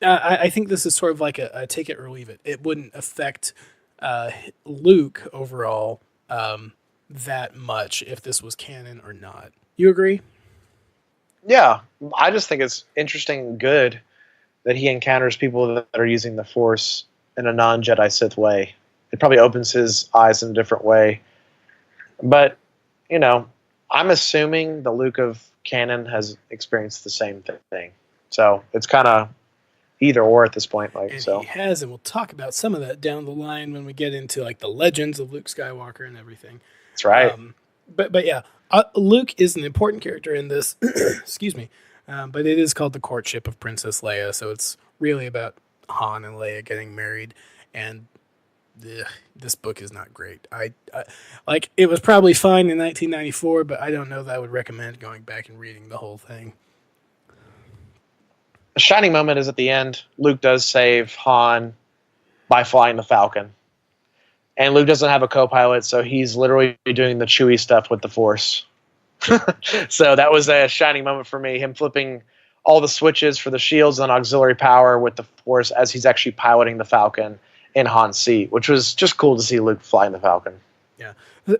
I think this is sort of like a take it or leave it. It wouldn't affect Luke overall that much if this was canon or not. You agree? Yeah, I just think it's interesting and good that he encounters people that are using the Force in a non-Jedi Sith way. It probably opens his eyes in a different way. But, you know, I'm assuming the Luke of canon has experienced the same thing. So it's kind of either or at this point. Like, and so he has, and we'll talk about some of that down the line when we get into like the legends of Luke Skywalker and everything. That's right. But yeah, Luke is an important character in this. Excuse me. But it is called The Courtship of Princess Leia. So it's really about Han and Leia getting married, and this book is not great. I like it was probably fine in 1994, but I don't know that I would recommend going back and reading the whole thing. A shining moment is at the end. Luke does save Han by flying the Falcon. And Luke doesn't have a co-pilot, so he's literally doing the Chewie stuff with the Force. So that was a shining moment for me, him flipping all the switches for the shields and auxiliary power with the Force as he's actually piloting the Falcon in Han's seat, which was just cool to see Luke flying the Falcon. Yeah.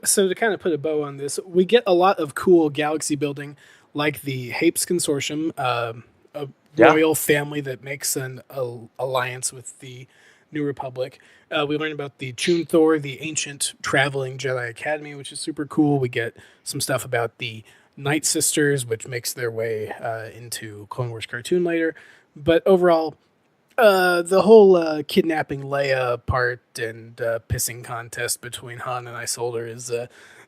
So to kind of put a bow on this, we get a lot of cool galaxy building, like the Hapes Consortium, a royal family that makes an alliance with the New Republic. We learn about the Chun Thor, the ancient traveling Jedi Academy, which is super cool. We get some stuff about the Night Sisters, which makes their way into Clone Wars cartoon later. But overall, the whole kidnapping Leia part and pissing contest between Han and Isolde is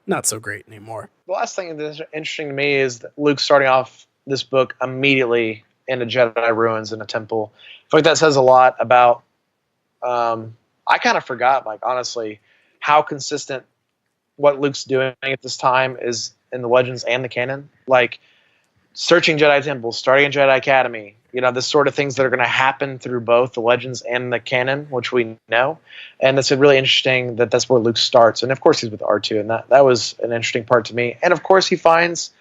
not so great anymore. The last thing that's interesting to me is that Luke starting off this book immediately in a Jedi ruins in a temple. I feel like that says a lot about I kind of forgot, like, honestly, how consistent what Luke's doing at this time is in the Legends and the canon. Like, searching Jedi temples, starting a Jedi Academy, you know, the sort of things that are going to happen through both the Legends and the canon, which we know. And it's really interesting that that's where Luke starts. And, of course, he's with R2, and that was an interesting part to me. And, of course, he finds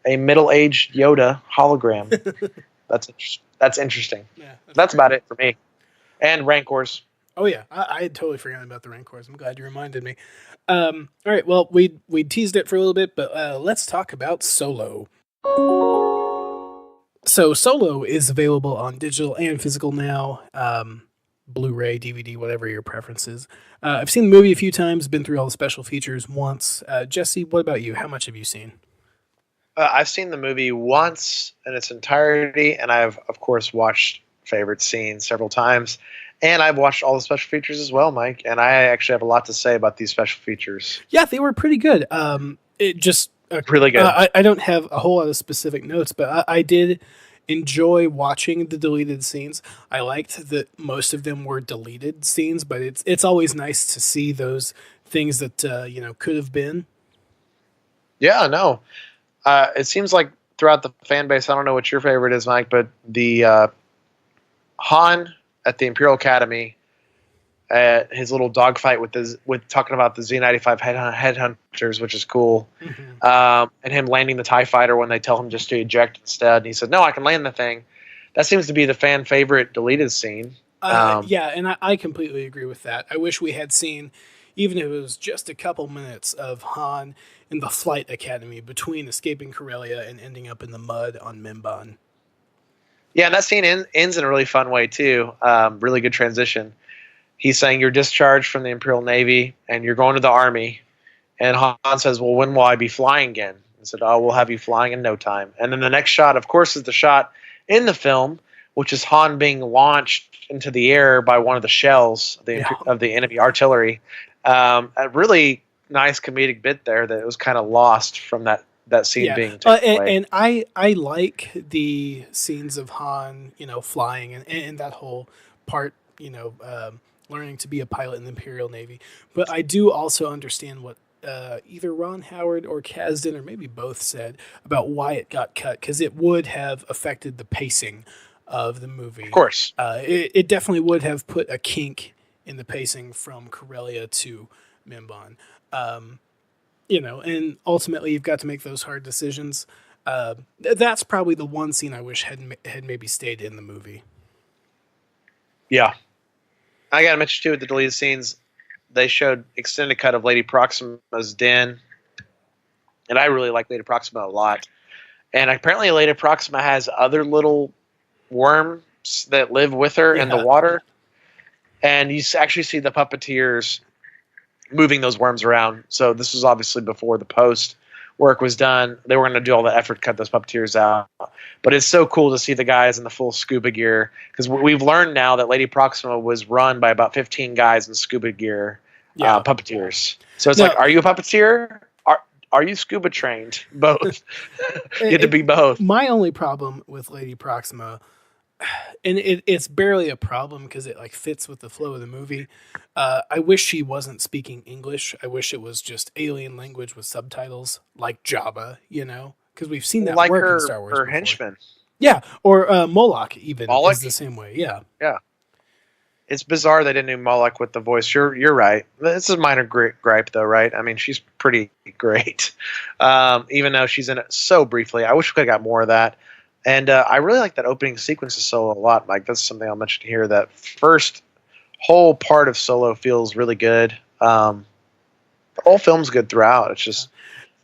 a middle-aged Yoda hologram. That's interesting. Yeah, that's about it for me. And Rancors. Oh yeah, I had totally forgotten about the Rancors. I'm glad you reminded me. All right, well, we teased it for a little bit, but let's talk about Solo. So Solo is available on digital and physical now, Blu-ray, DVD, whatever your preference is. I've seen the movie a few times, been through all the special features once. Jesse, what about you? How much have you seen? I've seen the movie once in its entirety, and I've, of course, watched favorite scenes several times. And I've watched all the special features as well, Mike. And I actually have a lot to say about these special features. Yeah, they were pretty good. It just really good. I don't have a whole lot of specific notes, but I did enjoy watching the deleted scenes. I liked that most of them were deleted scenes, but it's always nice to see those things that could have been. Yeah, no. It seems like throughout the fan base, I don't know what your favorite is, Mike, but the Han at the Imperial Academy, his little dogfight with talking about the Z-95 headhunters, which is cool, and him landing the TIE fighter when they tell him just to eject instead, and he said, "No, I can land the thing." That seems to be the fan favorite deleted scene. Yeah, and I completely agree with that. I wish we had seen, even if it was just a couple minutes, of Han in the flight academy between escaping Corellia and ending up in the mud on Mimban. Yeah, and that scene ends in a really fun way, too. Really good transition. He's saying you're discharged from the Imperial Navy and you're going to the Army. And Han says, well, when will I be flying again? And said, oh, we'll have you flying in no time. And then the next shot, of course, is the shot in the film, which is Han being launched into the air by one of the shells of the enemy artillery. A really nice comedic bit there that was kind of lost from that scene being taken away. And I like the scenes of Han, flying and that whole part, learning to be a pilot in the Imperial Navy. But I do also understand what either Ron Howard or Kasdan, or maybe both, said about why it got cut, because it would have affected the pacing of the movie. Of course. It definitely would have put a kink in the pacing from Corellia to Mimban. And ultimately you've got to make those hard decisions. That's probably the one scene I wish had maybe stayed in the movie. Yeah. I got to mention, too, with the deleted scenes, they showed extended cut of Lady Proxima's den. And I really like Lady Proxima a lot. And apparently Lady Proxima has other little worms that live with her in the water. And you actually see the puppeteers moving those worms around. So this was obviously before the post work was done. They were going to do all the effort to cut those puppeteers out. But it's so cool to see the guys in the full scuba gear, because we've learned now that Lady Proxima was run by about 15 guys in scuba gear, puppeteers. So it's like, are you a puppeteer? Are you scuba trained? Both. You have to be both. My only problem with Lady Proxima, and it's barely a problem because it fits with the flow of the movie. I wish she wasn't speaking English. I wish it was just alien language with subtitles, like Jabba, because we've seen that work in Star Wars. Her henchman. Yeah, or Moloch even is the same way. Yeah. Yeah. It's bizarre they didn't do Moloch with the voice. You're right. This is a minor gripe, though, right? I mean, she's pretty great, even though she's in it so briefly. I wish we could have got more of that. And I really like that opening sequence of Solo a lot, Mike. That's something I'll mention here. That first whole part of Solo feels really good. The whole film's good throughout. It's just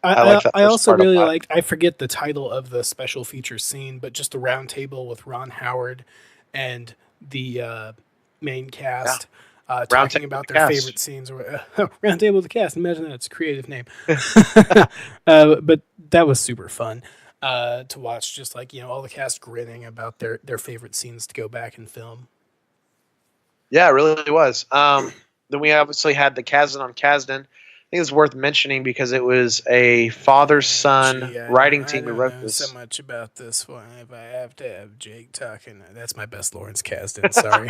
I like that. I also really like. I forget the title of the special feature scene, but just the round table with Ron Howard and the main cast talking about their favorite scenes. Or round table with the cast. Imagine that, it's a creative name. But that was super fun. To watch, just all the cast grinning about their favorite scenes to go back and film. Yeah, it really was. Then we obviously had the Kasdan on Kasdan. I think it's worth mentioning because it was a father-son writing team who wrote this. So much about this one. If I have to have Jake talking, that's my best Lawrence Kasdan. Sorry.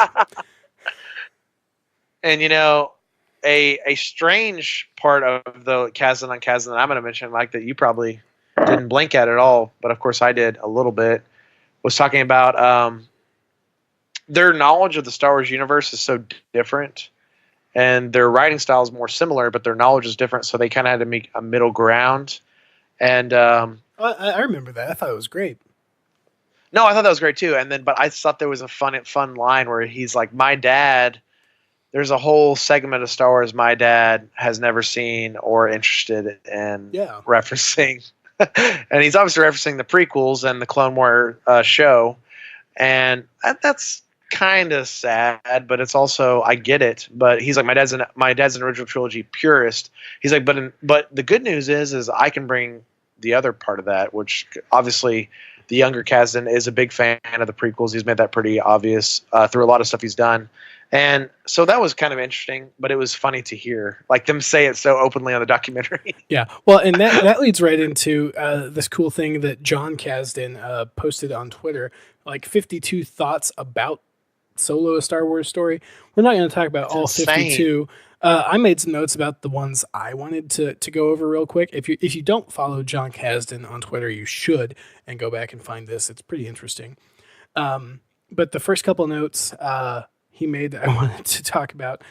And a strange part of the Kasdan on Kasdan that I'm going to mention, Mike, that you probably didn't blink at all, but of course I did a little bit, was talking about their knowledge of the Star Wars universe is so different, and their writing style is more similar, but their knowledge is different, so they kind of had to make a middle ground. And I remember that. I thought it was great. No, I thought that was great too. But I thought there was a fun line where he's like, my dad, there's a whole segment of Star Wars my dad has never seen or interested in referencing. And he's obviously referencing the prequels and the Clone War show. And that's kind of sad, but it's also, I get it. But he's like, my dad's an original trilogy purist. He's like, but the good news is I can bring the other part of that, which obviously the younger Kasdan is a big fan of the prequels. He's made that pretty obvious through a lot of stuff he's done. And so that was kind of interesting, but it was funny to hear like them say it so openly on the documentary. Yeah. Well, and that leads right into this cool thing that John Kasdan posted on Twitter, like 52 thoughts about Solo, a Star Wars story. We're not going to talk about all insane. 52. I made some notes about the ones I wanted to go over real quick. If you don't follow John Kasdan on Twitter, you should, and go back and find this. It's pretty interesting. But the first couple notes he made that I wanted to talk about.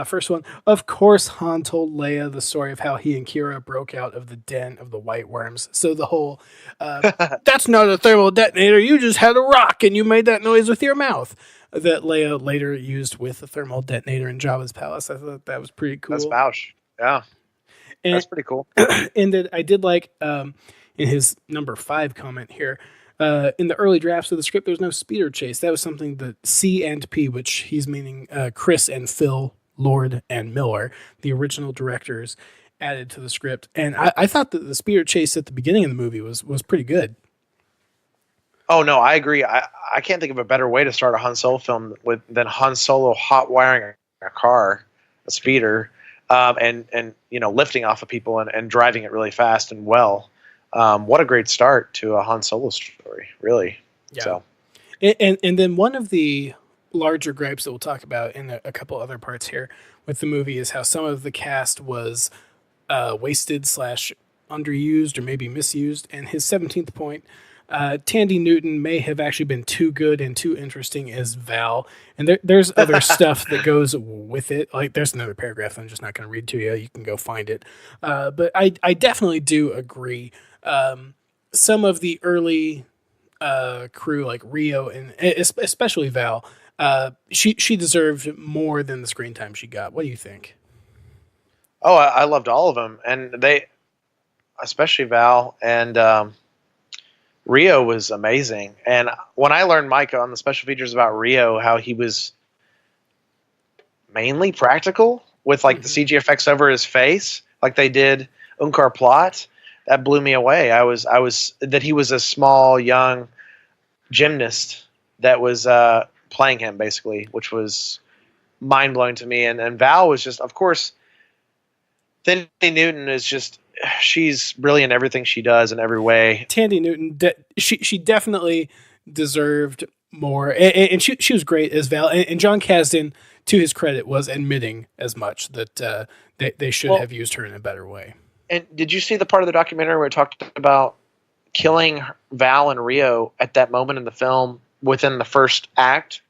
First one, of course, Han told Leia the story of how he and Kira broke out of the den of the white worms. So the whole, that's not a thermal detonator. You just had a rock and you made that noise with your mouth. That Leia later used with the thermal detonator in Jabba's palace. I thought that was pretty cool. That's Bausch. Yeah. And, that's pretty cool. And I did like in his number 5 comment here, in the early drafts of the script, there's no speeder chase. That was something that C and P, which he's meaning Chris and Phil Lord and Miller, the original directors, added to the script. And I thought that the speeder chase at the beginning of the movie was pretty good. Oh, no, I agree. I can't think of a better way to start a Han Solo film than Han Solo hot wiring a car, a speeder, and lifting off of people and driving it really fast and well. What a great start to a Han Solo story, really. Yeah. So. And then one of the larger gripes that we'll talk about in a couple other parts here with the movie is how some of the cast was wasted / underused or maybe misused. And his 17th point, Tandy Newton may have actually been too good and too interesting as Val. And there's other stuff that goes with it. Like there's another paragraph I'm just not going to read to you. You can go find it. But I definitely do agree. Some of the early crew like Rio and especially Val, she deserved more than the screen time she got. What do you think? Oh, I loved all of them, and they, especially Val and Rio was amazing. And when I learned, Mike, on the special features about Rio, how he was mainly practical with like the CG effects over his face, like they did Unkar Plot, that blew me away. I was that he was a small young gymnast that was playing him basically, which was mind blowing to me. And Val was just, of course, Tandy Newton is just, she's brilliant in everything she does in every way. Tandy Newton, she definitely deserved more, and she was great as Val. And John Kasdan, to his credit, was admitting as much that they should have used her in a better way. And did you see the part of the documentary where it talked about killing Val and Rio at that moment in the film within the first act?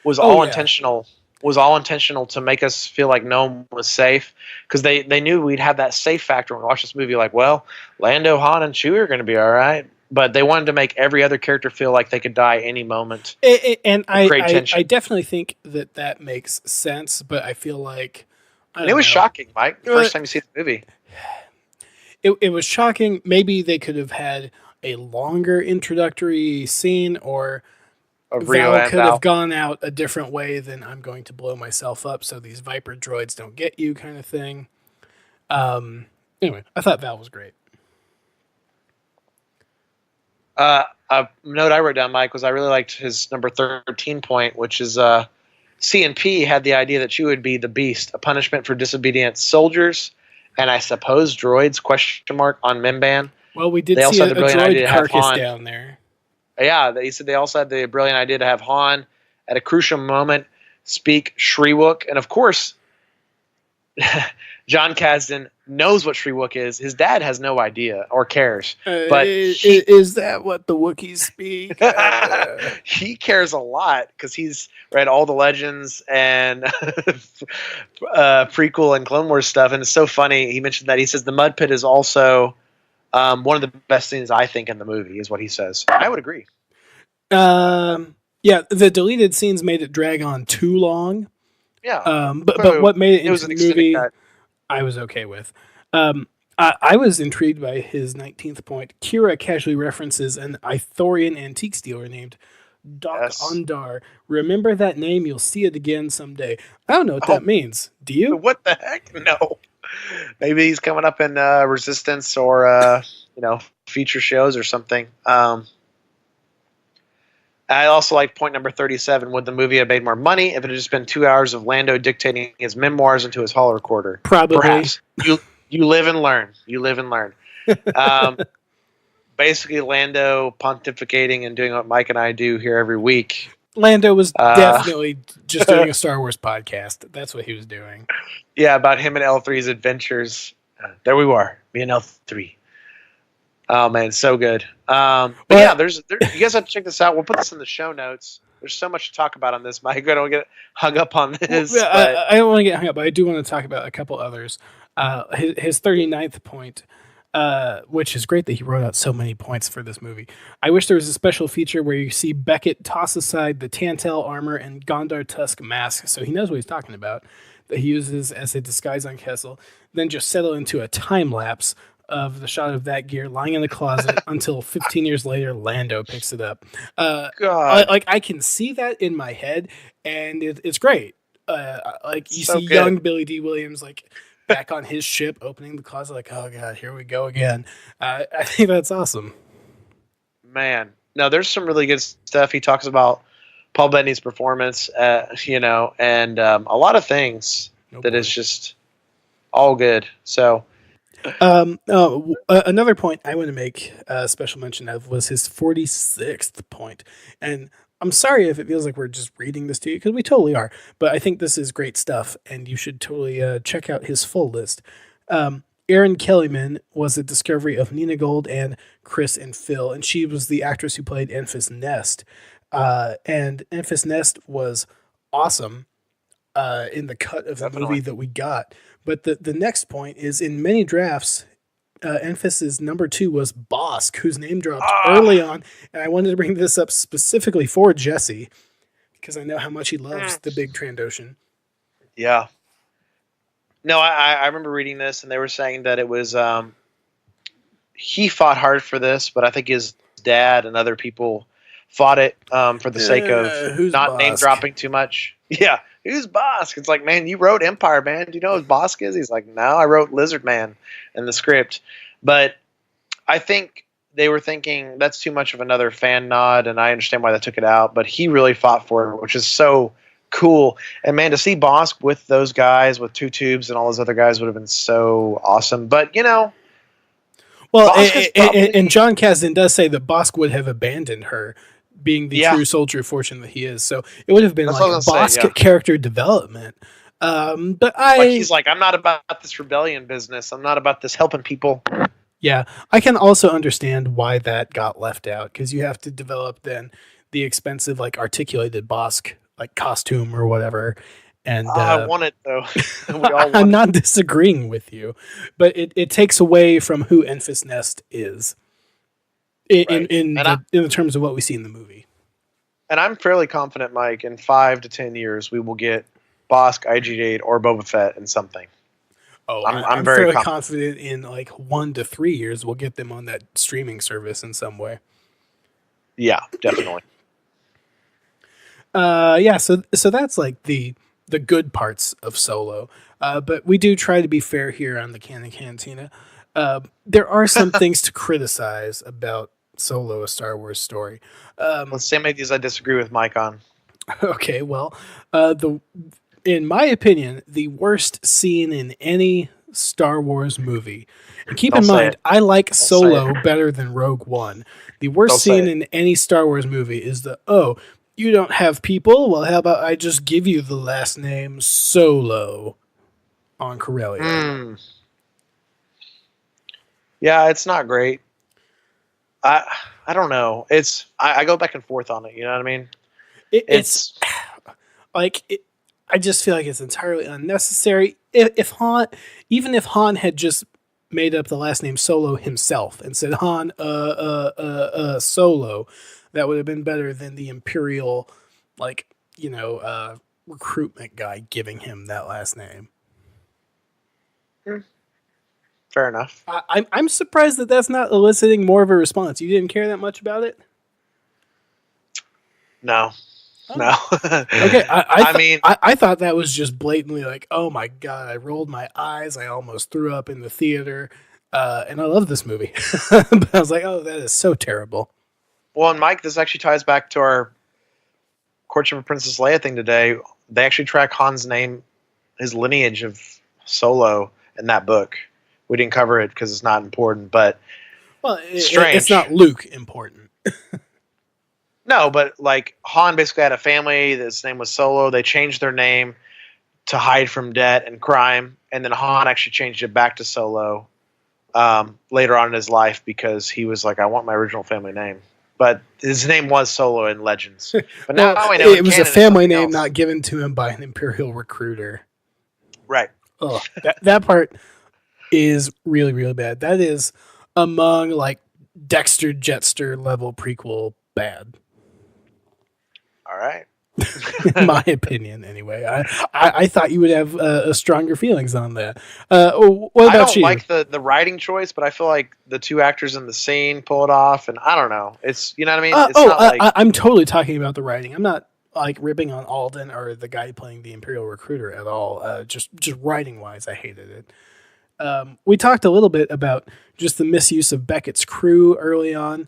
Was all intentional. Was all intentional to make us feel like no one was safe, because they knew we'd have that safe factor when we watch this movie. Like, well, Lando, Han, and Chewie are going to be all right, but they wanted to make every other character feel like they could die any moment. And I definitely think that makes sense, but I feel like it was shocking, Mike. The first time you see the movie, it was shocking. Maybe they could have had a longer introductory scene, or Val could have gone out a different way than I'm going to blow myself up so these Viper droids don't get you kind of thing. Anyway, I thought Val was great. A note I wrote down, Mike, was I really liked his number 13 point, which is C&P had the idea that she would be the Beast, a punishment for disobedient soldiers, and I suppose droids, ? On Mimban. Well, we did see a droid carcass down there. Yeah, they said they also had the brilliant idea to have Han, at a crucial moment, speak Shriwook. And of course, John Kasdan knows what Shriwook is. His dad has no idea or cares. But is that what the Wookiees speak? He cares a lot because he's read all the Legends and prequel and Clone Wars stuff. And it's so funny. He mentioned that. He says the mud pit is also one of the best scenes, I think, in the movie, is what he says. I would agree. Yeah, the deleted scenes made it drag on too long. Yeah. But what made it into the movie, I was okay with. I was intrigued by his 19th point. Kira casually references an Ithorian antiques dealer named Doc Ondar. Remember that name? You'll see it again someday. I don't know what that means. Do you? What the heck? No. Maybe he's coming up in Resistance or feature shows or something. I also like point number 37. Would the movie have made more money if it had just been 2 hours of Lando dictating his memoirs into his hall recorder? Probably. Perhaps. You live and learn. You live and learn. Basically, Lando pontificating and doing what Mike and I do here every week. Lando was definitely just doing a Star Wars podcast. That's what he was doing. Yeah, about him and L3's adventures. There we were, me and L3. Oh man, so good. But yeah, you guys have to check this out. We'll put this in the show notes. There's so much to talk about on this, Mike. I don't get hung up on this. I don't want to get hung up, but I do want to talk about a couple others. His 39th point, which is great that he wrote out so many points for this movie. I wish there was a special feature where you see Beckett toss aside the Tantal armor and Gondar Tusk mask, so he knows what he's talking about, that he uses as a disguise on Kessel, then just settle into a time lapse of the shot of that gear lying in the closet until 15 years later Lando picks it up. God. I can see that in my head, and it's great. You so see good. young Billy D. Williams back on his ship, opening the closet, oh god, here we go again. I think that's awesome. Man, no, there's some really good stuff. He talks about Paul Bettany's performance, and a lot of things is just all good. So. Another point I want to make a special mention of was his 46th point. And I'm sorry if it feels like we're just reading this to you, because we totally are. But I think this is great stuff, and you should totally check out his full list. Erin Kellyman was a discovery of Nina Gold and Chris and Phil, and she was the actress who played Enfys Nest. And Enfys Nest was awesome in the cut of the movie that we got. But the next point is, in many drafts, Enfys's number 2 was Bosk, whose name dropped early on. And I wanted to bring this up specifically for Jesse, because I know how much he loves the big Trandoshan. Yeah. No, I remember reading this, and they were saying that it was he fought hard for this, but I think his dad and other people fought it for the sake of not name dropping too much. Yeah. Who's Bosk? It's like, man, you wrote Empire, man. Do you know who Bosk is? He's like, no, I wrote Lizard Man in the script. But I think they were thinking that's too much of another fan nod, and I understand why they took it out. But he really fought for it, which is so cool. And, man, to see Bosk with those guys, with Two Tubes and all those other guys would have been so awesome. But, Well, and John Kasdan does say that Bosk would have abandoned her, being the true soldier of fortune that he is. So it would have been Bosk character development. But he's like, I'm not about this rebellion business. I'm not about this helping people. Yeah, I can also understand why that got left out, because you have to develop then the expensive, articulated Bosk costume or whatever. And I want it though. I'm not disagreeing with you, but it takes away from who Enfys Nest is. In the terms of what we see in the movie. And I'm fairly confident, Mike, in 5 to 10 years we will get Bosk, IG-8, or Boba Fett in something. Oh, I'm very confident in 1 to 3 years we'll get them on that streaming service in some way. Yeah, definitely. So that's the good parts of Solo. But we do try to be fair here on the Canon Cantina. There are some things to criticize about Solo, a Star Wars story. Let's say maybe these I disagree with Mike on. Okay, well, in my opinion, the worst scene in any Star Wars movie, and keep in mind, I like Solo better than Rogue One. The worst scene in any Star Wars movie is you don't have people? Well, how about I just give you the last name Solo on Corellia? Yeah, it's not great. I don't know. I go back and forth on it. You know what I mean? It's I just feel like it's entirely unnecessary. If Han had just made up the last name Solo himself and said Han Solo, that would have been better than the Imperial recruitment guy giving him that last name. Fair enough. I'm surprised that that's not eliciting more of a response. You didn't care that much about it? No. No. Okay, I thought that was just blatantly like, oh my god, I rolled my eyes, I almost threw up in the theater, and I love this movie. But I was like, oh, that is so terrible. Well, and Mike, this actually ties back to our Courtship of Princess Leia thing today. They actually track Han's name, his lineage of Solo in that book. We didn't cover it because it's not important, but strange. It's not Luke important. No, but like Han basically had a family. His name was Solo. They changed their name to hide from debt and crime, and then Han actually changed it back to Solo later on in his life because he was like, I want my original family name. But his name was Solo in Legends. But now I know it was a family name not given to him by an Imperial recruiter. Right. Oh, that part is really, really bad. That is among like Dexter Jetster level prequel bad. All right. In my opinion, anyway. I thought you would have stronger feelings on that. What about you? I don't like the writing choice, but I feel like the two actors in the scene pull it off, and I don't know. It's, you know what I mean? It's not like... I'm totally talking about the writing. I'm not like ripping on Alden or the guy playing the Imperial recruiter at all. Just writing wise, I hated it. We talked a little bit about just the misuse of Beckett's crew early on.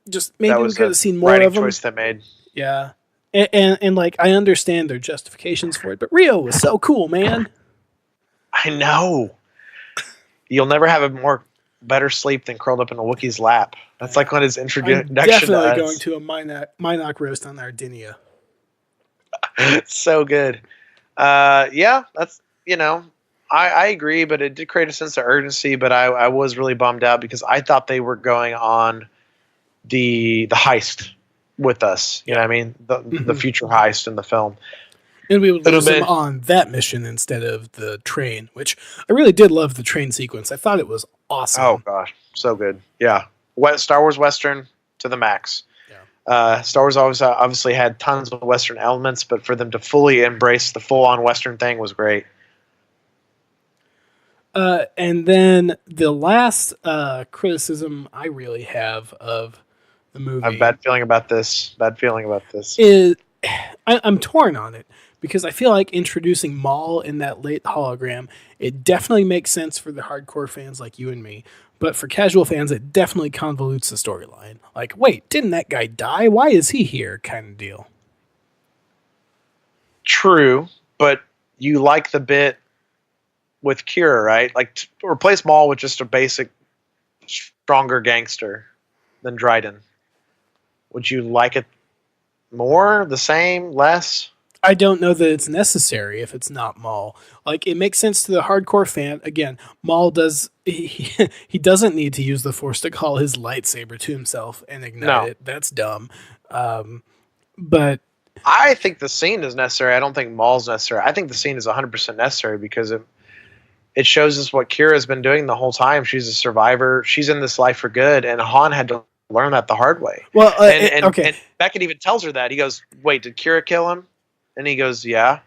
Just maybe we could have seen more of them. Choice they made. Yeah. And like, I understand their justifications for it, but Rio was so cool, man. I know. You'll never have a better sleep than curled up in a Wookiee's lap. That's like what his introduction I'm definitely going to a Minoc roast on Ardinia. So good. Yeah, that's, I agree, but it did create a sense of urgency, but I was really bummed out because I thought they were going on the heist with us. You know what I mean? The future heist in the film. And we would lose them on that mission instead of the train, which I really did love the train sequence. I thought it was awesome. Oh, gosh. So good. Yeah. Star Wars Western to the max. Yeah. Star Wars obviously had tons of Western elements, but for them to fully embrace the full-on Western thing was great. And then the last criticism I really have of the movie. I have a bad feeling about this. Is I'm torn on it because I feel like introducing Maul in that late hologram, it definitely makes sense for the hardcore fans like you and me. But for casual fans, it definitely convolutes the storyline. Like, wait, didn't that guy die? Why is he here? Kind of deal. True, but you like the bit with Kira, right? Like, to replace Maul with just a basic, stronger gangster than Dryden. Would you like it more, the same, less? I don't know that it's necessary if it's not Maul. Like, it makes sense to the hardcore fan. Again, Maul does... He doesn't need to use the Force to call his lightsaber to himself and ignite it. That's dumb. But... I think the scene is necessary. I don't think Maul's necessary. I think the scene is 100% necessary because it shows us what Kira's been doing the whole time. She's a survivor. She's in this life for good, and Han had to learn that the hard way. Well, and Beckett even tells her that. He goes, wait, did Kira kill him? And he goes, yeah.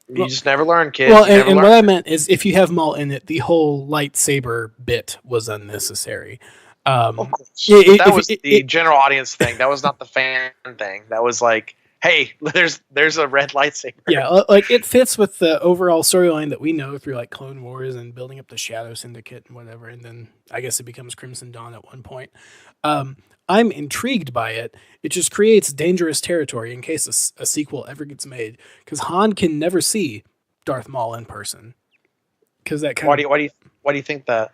You just never learn, kid. Well, and what I meant is if you have Maul in it, the whole lightsaber bit was unnecessary. Of course. That was the general audience thing. That was not the fan thing. That was like, hey, there's a red lightsaber. Yeah, like it fits with the overall storyline that we know through like Clone Wars and building up the Shadow Syndicate and whatever, and then I guess it becomes Crimson Dawn at one point. I'm intrigued by it. It just creates dangerous territory in case a sequel ever gets made, because Han can never see Darth Maul in person. Because that kind why do you think that?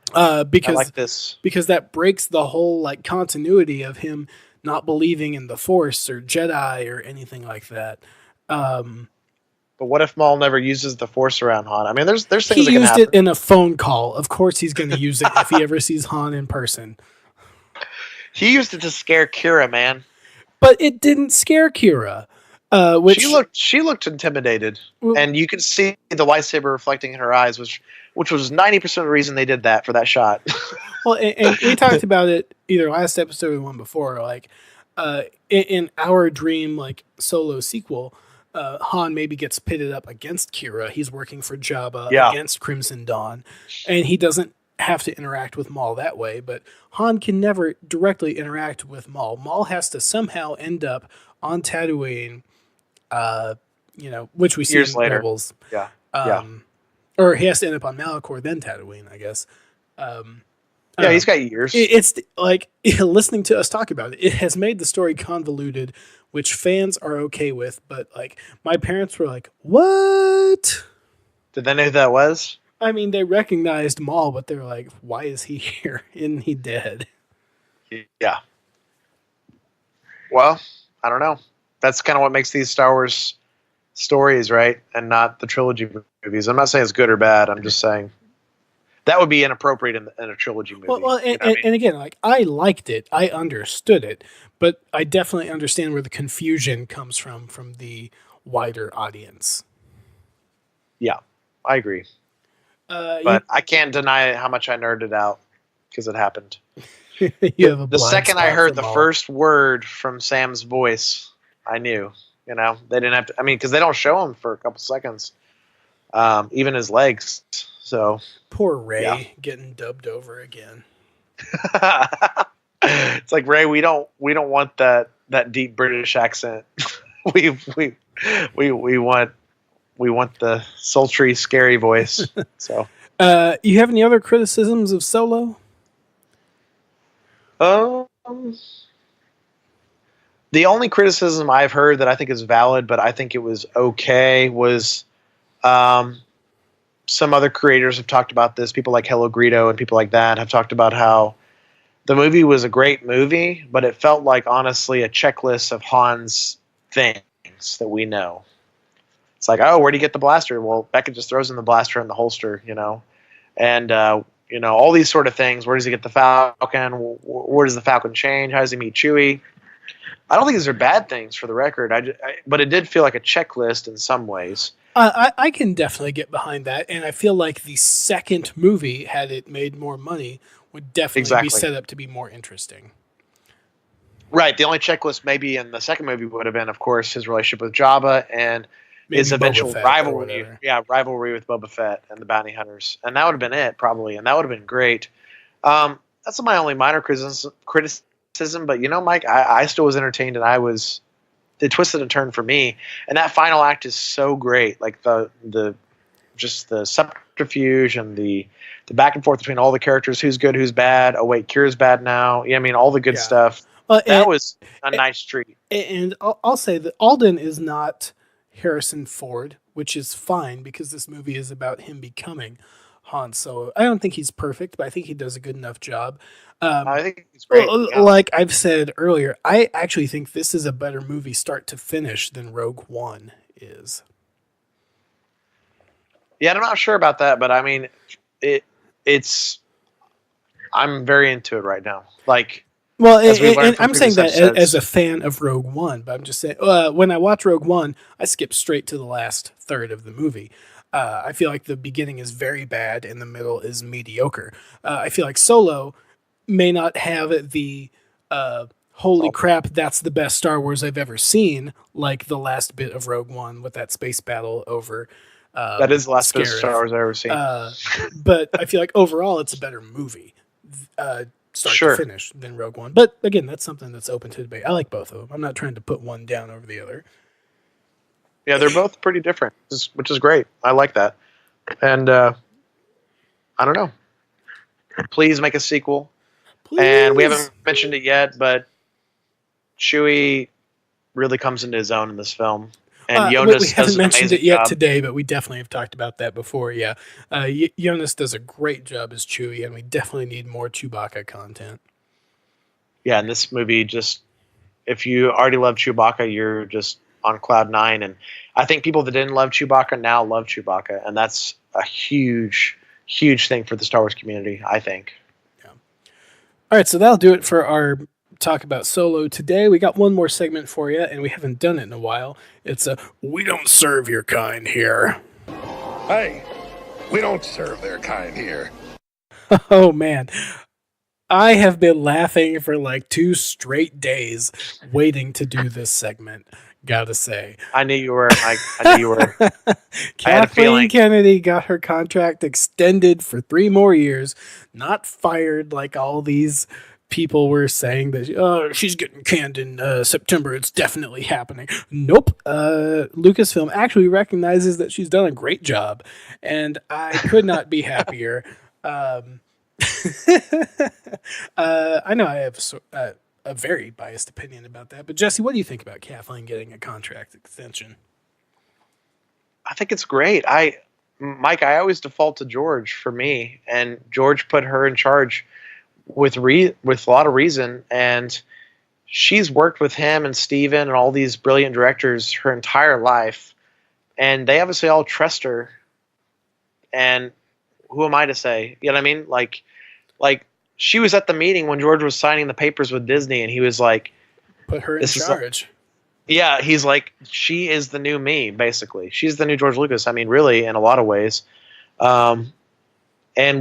Because I like this. Because that breaks the whole like continuity of him not believing in the Force or Jedi or anything like that. But what if Maul never uses the Force around Han? I mean, there's things that can happen. He used it in a phone call. Of course he's going to use it if he ever sees Han in person. He used it to scare Kira, man. But it didn't scare Kira. She looked intimidated, and you could see the lightsaber reflecting in her eyes, which was 90% of the reason they did that for that shot. Well, and we talked about it either last episode or the one before. Like, in our dream, like Solo sequel, Han maybe gets pitted up against Kira. He's working for Jabba against Crimson Dawn, and he doesn't have to interact with Maul that way. But Han can never directly interact with Maul. Maul has to somehow end up on Tatooine, which we see Years in later. Rebels. Yeah. Or he has to end up on Malachor, then Tatooine, I guess. Yeah, he's got years. It's like listening to us talk about it. It has made the story convoluted, which fans are okay with. But like my parents were like, "What?" Did they know who that was? I mean, they recognized Maul, but they were like, "Why is he here? Isn't he dead?" Yeah. Well, I don't know. That's kind of what makes these Star Wars stories, right? And not the trilogy movies. I'm not saying it's good or bad. I'm just saying that would be inappropriate in a trilogy movie. And again, like I liked it, I understood it, but I definitely understand where the confusion comes from the wider audience. Yeah, I agree. But I can't deny how much I nerded out because it happened. The second I heard the first word from Sam's voice, I knew. They didn't have to. I mean, because they don't show him for a couple seconds, even his legs. So poor Rey getting dubbed over again. It's like, Rey, we don't want that deep British accent. we want the sultry, scary voice. So, you have any other criticisms of Solo? The only criticism I've heard that I think is valid, but I think it was okay, was some other creators have talked about this. People like Hello Greedo and people like that have talked about how the movie was a great movie, but it felt like, honestly, a checklist of Han's things that we know. It's like, oh, where do you get the blaster? Well, Beckett just throws in the blaster in the holster, and all these sort of things. Where does he get the Falcon? Where does the Falcon change? How does he meet Chewie? I don't think these are bad things, for the record. But it did feel like a checklist in some ways. I can definitely get behind that, and I feel like the second movie, had it made more money, would definitely be set up to be more interesting. Right. The only checklist maybe in the second movie would have been, of course, his relationship with Jabba and maybe his eventual rivalry. Yeah, rivalry with Boba Fett and the bounty hunters, and that would have been it probably, and that would have been great. That's my only minor criticism, but Mike, I still was entertained, and it twisted and turned for me, and that final act is so great. Like the subterfuge and the back and forth between all the characters, who's good, who's bad. Oh wait, Kira's bad now. Yeah, I mean, all the good stuff. That was a nice treat. And I'll say that Alden is not Harrison Ford, which is fine because this movie is about him becoming Han Solo. I don't think he's perfect, but I think he does a good enough job. I think he's great. Like I've said earlier, I actually think this is a better movie start to finish than Rogue One is. Yeah, and I'm not sure about that, but I mean, it's. I'm very into it right now. Like, well, and I'm saying that as a fan of Rogue One, but I'm just saying when I watch Rogue One, I skip straight to the last third of the movie. I feel like the beginning is very bad and the middle is mediocre. I feel like Solo may not have the holy crap, that's the best Star Wars I've ever seen, like the last bit of Rogue One with that space battle over. That is the last bit of Star Wars I've ever seen. But I feel like overall it's a better movie, start to finish, than Rogue One. But again, that's something that's open to debate. I like both of them. I'm not trying to put one down over the other. Yeah, they're both pretty different, which is great. I like that. And I don't know. Please make a sequel. Please. And we haven't mentioned it yet, but Chewie really comes into his own in this film. And Jonas we haven't mentioned it yet job. Today, but we definitely have talked about that before. Yeah, Jonas does a great job as Chewie, and we definitely need more Chewbacca content. Yeah, and this movie if you already love Chewbacca, you're just on cloud nine. And I think people that didn't love Chewbacca now love Chewbacca, and that's a huge, huge thing for the Star Wars community, I think. Yeah. All right, so that'll do it for our talk about Solo today. We got one more segment for you, and we haven't done it in a while. It's we don't serve your kind here. Hey, we don't serve their kind here. Oh man, I have been laughing for like 2 straight days waiting to do this segment. Gotta say, I knew you were. I knew you were. Kathleen Kennedy got her contract extended for 3 more years, not fired like all these people were saying that she's getting canned in September. It's definitely happening. Nope. Lucasfilm actually recognizes that she's done a great job, and I could not be happier. I know I have a very biased opinion about that, but Jesse, what do you think about Kathleen getting a contract extension? I think it's great. Mike, I always default to George for me, and George put her in charge with a lot of reason, and she's worked with him and Steven and all these brilliant directors her entire life, and they obviously all trust her. And who am I to say? You know what I mean? Like she was at the meeting when George was signing the papers with Disney, and he was like, "Put her in charge." Yeah, he's like, she is the new me, basically. She's the new George Lucas. I mean, really, in a lot of ways. And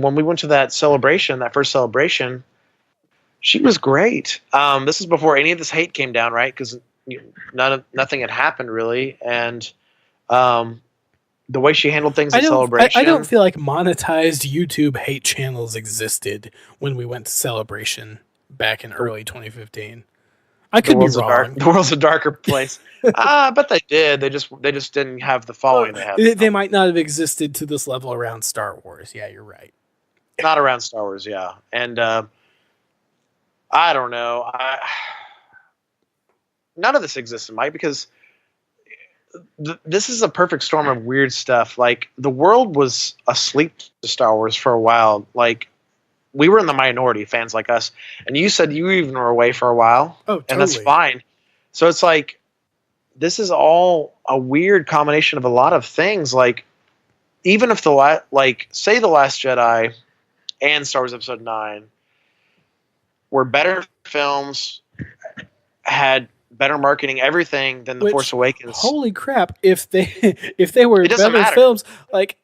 when we went to that celebration, that first celebration, she was great. This is before any of this hate came down, right? Because nothing had happened, really. And the way she handled things at Celebration. I don't feel like monetized YouTube hate channels existed when we went to Celebration back in early 2015. I could be wrong. The world's a darker place. But they did. They just didn't have the following they have. They might not have existed to this level around Star Wars. Yeah, you're right. Not around Star Wars, yeah. And I don't know. None of this existed, Mike, because this is a perfect storm of weird stuff. Like, the world was asleep to Star Wars for a while. Like, we were in the minority, fans like us. And you said you even were away for a while. Oh, totally. And that's fine. So it's like, this is all a weird combination of a lot of things. Like, even if say The Last Jedi and Star Wars Episode 9 were better films, had better marketing, everything than The Force Awakens. Holy crap! If they were better films, like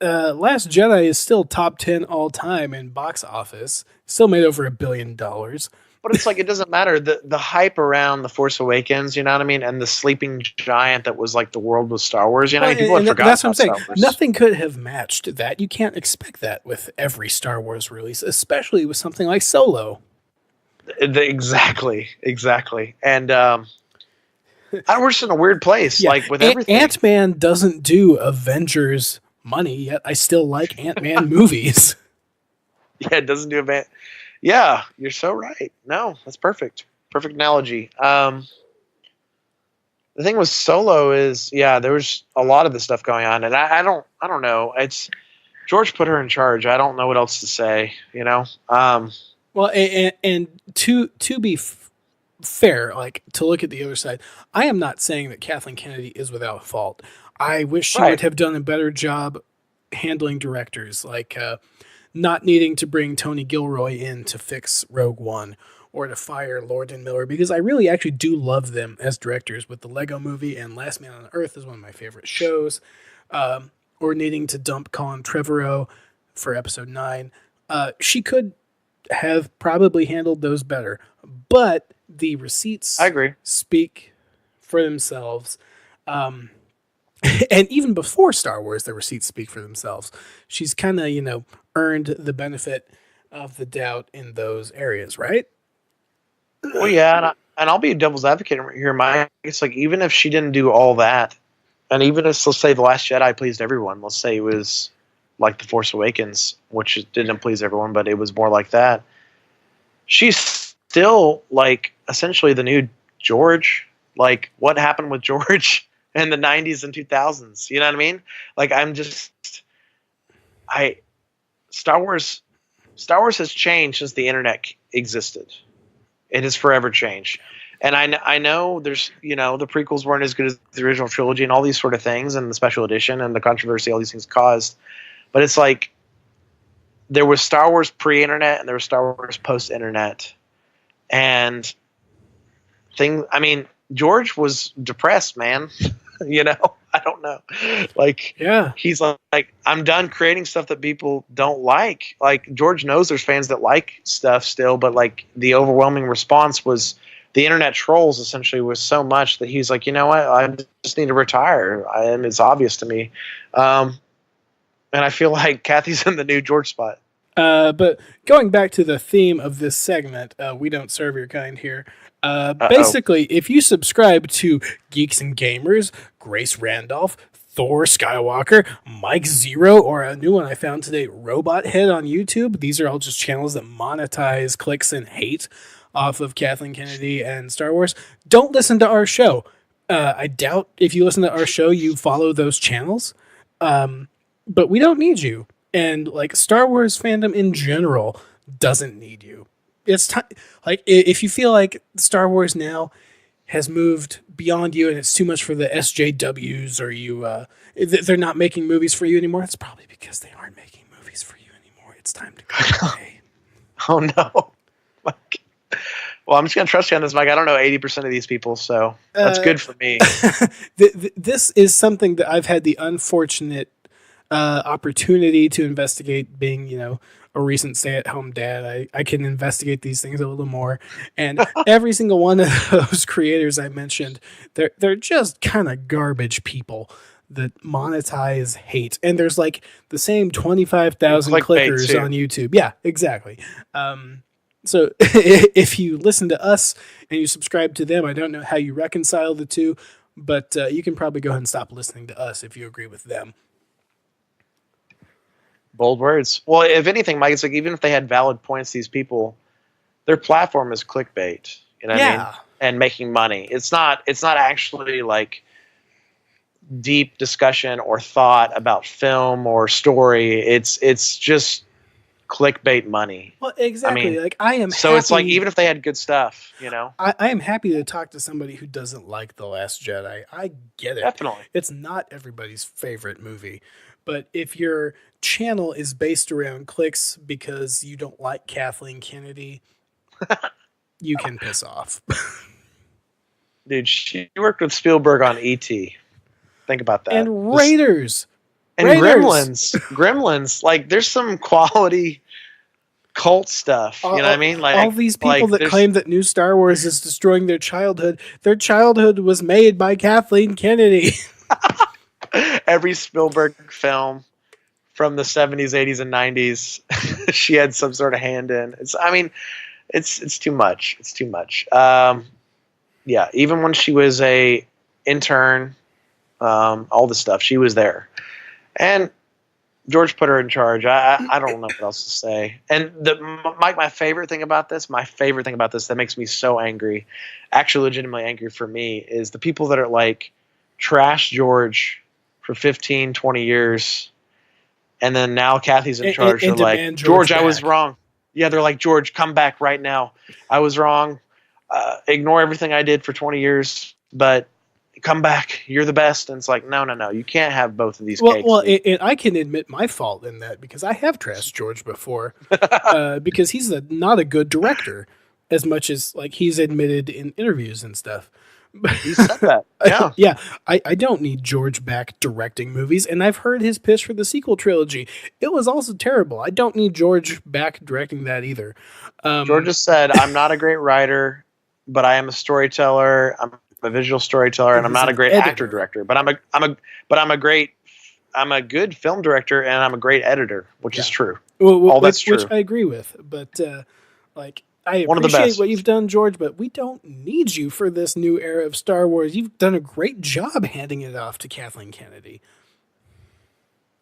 Last Jedi is still top 10 all time in box office. Still made over $1 billion. But it's like, it doesn't matter. The hype around The Force Awakens, you know what I mean? And the sleeping giant that was like the world with Star Wars. You know, people had forgotten. That's what I'm saying. Nothing could have matched that. You can't expect that with every Star Wars release, especially with something like Solo. Exactly. And we're just in a weird place. Yeah. Like with everything. Ant-Man doesn't do Avengers money, yet I still like Ant-Man movies. Yeah, it doesn't do a Yeah, you're so right. No, that's perfect. Perfect analogy. The thing with Solo is, there was a lot of this stuff going on, and I don't know. It's George put her in charge. I don't know what else to say. You know. Well, and to be fair, like, to look at the other side, I am not saying that Kathleen Kennedy is without fault. I wish she would have done a better job handling directors, like not needing to bring Tony Gilroy in to fix Rogue One or to fire Lord and Miller, because I really actually do love them as directors with the Lego Movie, and Last Man on Earth is one of my favorite shows, or needing to dump Colin Trevorrow for Episode 9. She could have probably handled those better, but the receipts, I agree, speak for themselves. And even before Star Wars, the receipts speak for themselves. She's kind of, earned the benefit of the doubt in those areas, right? Well, yeah, and I'll be a devil's advocate here, Mike. It's like, even if she didn't do all that, and even if, let's say, The Last Jedi pleased everyone, let's say it was like The Force Awakens, which didn't please everyone, but it was more like that, she's still, like, essentially the new George. Like, what happened with George in the 90s and 2000s? You know what I mean? Like, Star Wars has changed since the internet existed. It has forever changed. And I know there's, the prequels weren't as good as the original trilogy and all these sort of things, and the special edition and the controversy all these things caused. But it's like, there was Star Wars pre-internet and there was Star Wars post-internet. And George was depressed, man. I don't know. Like, yeah, he's like, I'm done creating stuff that people don't like. Like, George knows there's fans that like stuff still, but like, the overwhelming response was the internet trolls essentially was so much that he's like, you know what, I just need to retire. And it's obvious to me. And I feel like Kathy's in the new George spot. But going back to the theme of this segment, we don't serve your kind here. Basically, if you subscribe to Geeks and Gamers, Grace Randolph, Thor Skywalker, Mike Zero, or a new one I found today, Robot Head on YouTube, these are all just channels that monetize clicks and hate off of Kathleen Kennedy and Star Wars. Don't listen to our show. I doubt if you listen to our show, you follow those channels. But we don't need you. And like Star Wars fandom in general doesn't need you. It's time. Like if you feel like Star Wars now has moved beyond you and it's too much for the SJWs, or you they're not making movies for you anymore, it's probably because they aren't making movies for you anymore. It's time to go away. Oh no, Mike. Well, I'm just gonna trust you on this, Mike. I don't know 80% of these people, so that's good for me. This is something that I've had the unfortunate opportunity to investigate, being, you know, a recent stay-at-home dad. I can investigate these things a little more, and every single one of those creators I mentioned, they're just kind of garbage people that monetize hate, and there's like the same 25,000 clickers too on YouTube. Yeah, exactly. So if you listen to us and you subscribe to them, I don't know how you reconcile the two, but you can probably go ahead and stop listening to us if you agree with them. Bold words. Well, if anything, Mike, it's like even if they had valid points, these people, their platform is clickbait. You know what I mean? And making money. It's not actually like deep discussion or thought about film or story. It's just clickbait money. Well, exactly. I mean, like I am. So happy, it's like even if they had good stuff, you know, I am happy to talk to somebody who doesn't like The Last Jedi. I get it. Definitely, it's not everybody's favorite movie, but if your channel is based around clicks because you don't like Kathleen Kennedy, you can piss off. Dude, she worked with Spielberg on E.T. Think about that. And Raiders. And Raiders. Gremlins. Like, there's some quality cult stuff. You know what I mean? Like all these people that claim that new Star Wars is destroying their childhood was made by Kathleen Kennedy. Every Spielberg film from the 70s, 80s, and 90s, she had some sort of hand in. It's too much. It's too much. Yeah, even when she was a intern, all the stuff, she was there. And George put her in charge. I don't know what else to say. And my favorite thing about this that makes me so angry, actually legitimately angry for me, is the people that are like trash George for 15, 20 years. And then now Kathy's in charge. They're like, George, I was wrong. Yeah, they're like, George, come back right now. I was wrong. Ignore everything I did for 20 years, but come back. You're the best. And it's like, no. You can't have both of these cakes. Well, and I can admit my fault in that because I have trashed George before because he's not a good director, as much as like he's admitted in interviews and stuff. He said that. Yeah. Yeah. I don't need George back directing movies, and I've heard his pitch for the sequel trilogy. It was also terrible. I don't need George back directing that either. George just said, I'm not a great writer, but I am a storyteller. I'm a visual storyteller, and I'm not a great actor director, but I'm a good film director, and I'm a great editor, which is true. Well, that's true. Which I agree with, but like I appreciate what you've done, George, but we don't need you for this new era of Star Wars. You've done a great job handing it off to Kathleen Kennedy.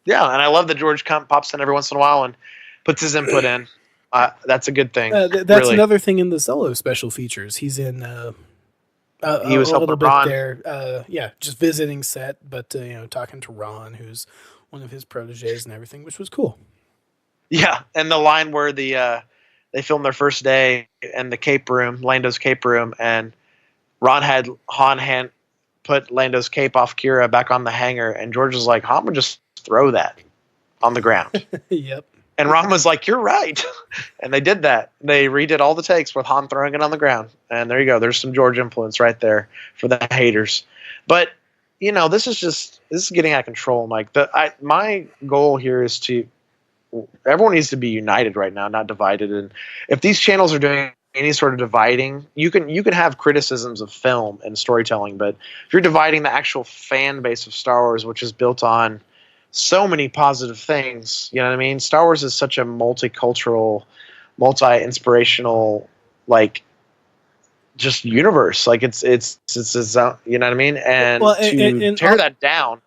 Yeah, and I love that George pops in every once in a while and puts his input in. That's a good thing. That's really another thing in the solo special features. He's in. He was a little bit Ron there. Just visiting set, but talking to Ron, who's one of his proteges and everything, which was cool. Yeah, and the line where they filmed their first day in the cape room, Lando's cape room, and Ron had Han put Lando's cape off Kira back on the hanger, and George was like, Han would just throw that on the ground. Yep. And Ron was like, you're right. And they did that. They redid all the takes with Han throwing it on the ground. And there you go. There's some George influence right there for the haters. But, this is getting out of control, Mike. My goal here is everyone needs to be united right now, not divided. And if these channels are doing any sort of dividing, you can have criticisms of film and storytelling. But if you're dividing the actual fan base of Star Wars, which is built on so many positive things. You know what I mean? Star Wars is such a multicultural, multi-inspirational, like, just universe. Like it's you know what I mean? And to tear that down.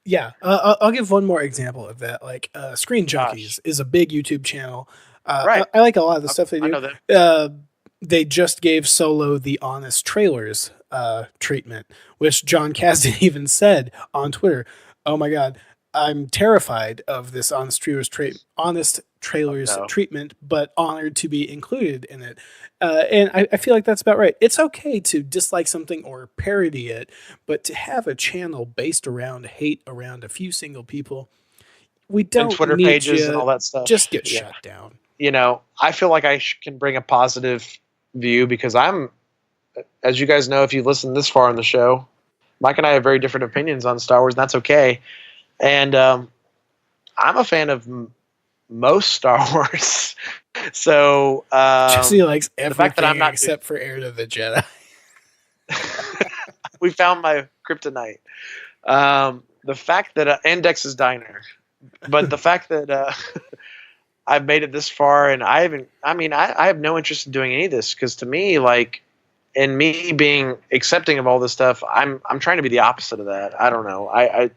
Yeah, I'll give one more example of that. Like Screen Junkies is a big YouTube channel. Right. I like a lot of the stuff they do. I know that. They just gave Solo the honest trailers treatment, which John Kasdan even said on Twitter. Oh my God, I'm terrified of this honest trailers treatment, but honored to be included in it. And I feel like that's about right. It's okay to dislike something or parody it, but to have a channel based around hate around a few single people, we don't and Twitter need pages and all that stuff. Just get shut down. You know, I feel like I can bring a positive view because I'm, as you guys know, if you listen this far in the show, Mike and I have very different opinions on Star Wars, and that's okay. And I'm a fan of most Star Wars. So Jesse likes everything except for Heir to the Jedi. We found my kryptonite. The fact that and Dex's Diner, but the fact that I've made it this far, and I have no interest in doing any of this because to me, like, and me being accepting of all this stuff, I'm trying to be the opposite of that. I don't know.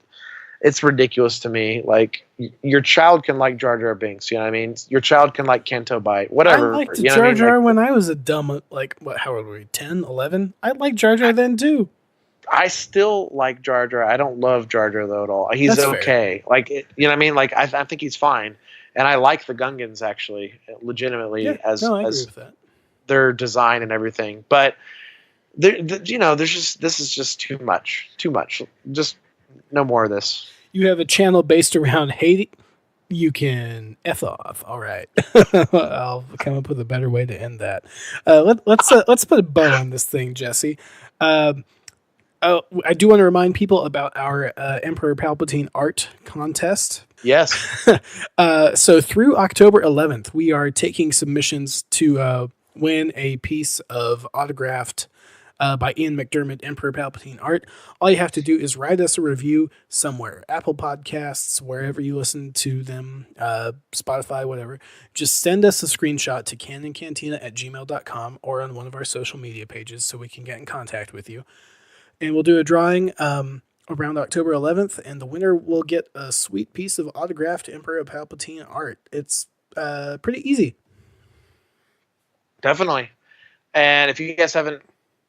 It's ridiculous to me. Like, your child can like Jar Jar Binks, you know what I mean? Your child can like Canto Bite, whatever. I liked Jar Jar when I was a dumb, like, how old were we, 10, 11? I liked Jar Jar then too. I still like Jar Jar. I don't love Jar Jar though at all. He's That's okay. Fair. Like, you know what I mean? Like, I think he's fine. And I like the Gungans actually, legitimately, as agree with that. Their design and everything. But there's just, this is just too much. Just no more of this. You have a channel based around hate. You can off. All right, I'll come up with a better way to end that. Let's put a bow on this thing, Jesse. I do want to remind people about our Emperor Palpatine art contest. Yes. So through October 11th, we are taking submissions to win a piece of autographed by Ian McDermott, Emperor Palpatine art. All you have to do is write us a review somewhere. Apple Podcasts, wherever you listen to them, Spotify, whatever. Just send us a screenshot to canoncantina@gmail.com or on one of our social media pages so we can get in contact with you. And we'll do a drawing around October 11th, and the winner will get a sweet piece of autographed Emperor Palpatine art. It's pretty easy. Definitely. And if you guys haven't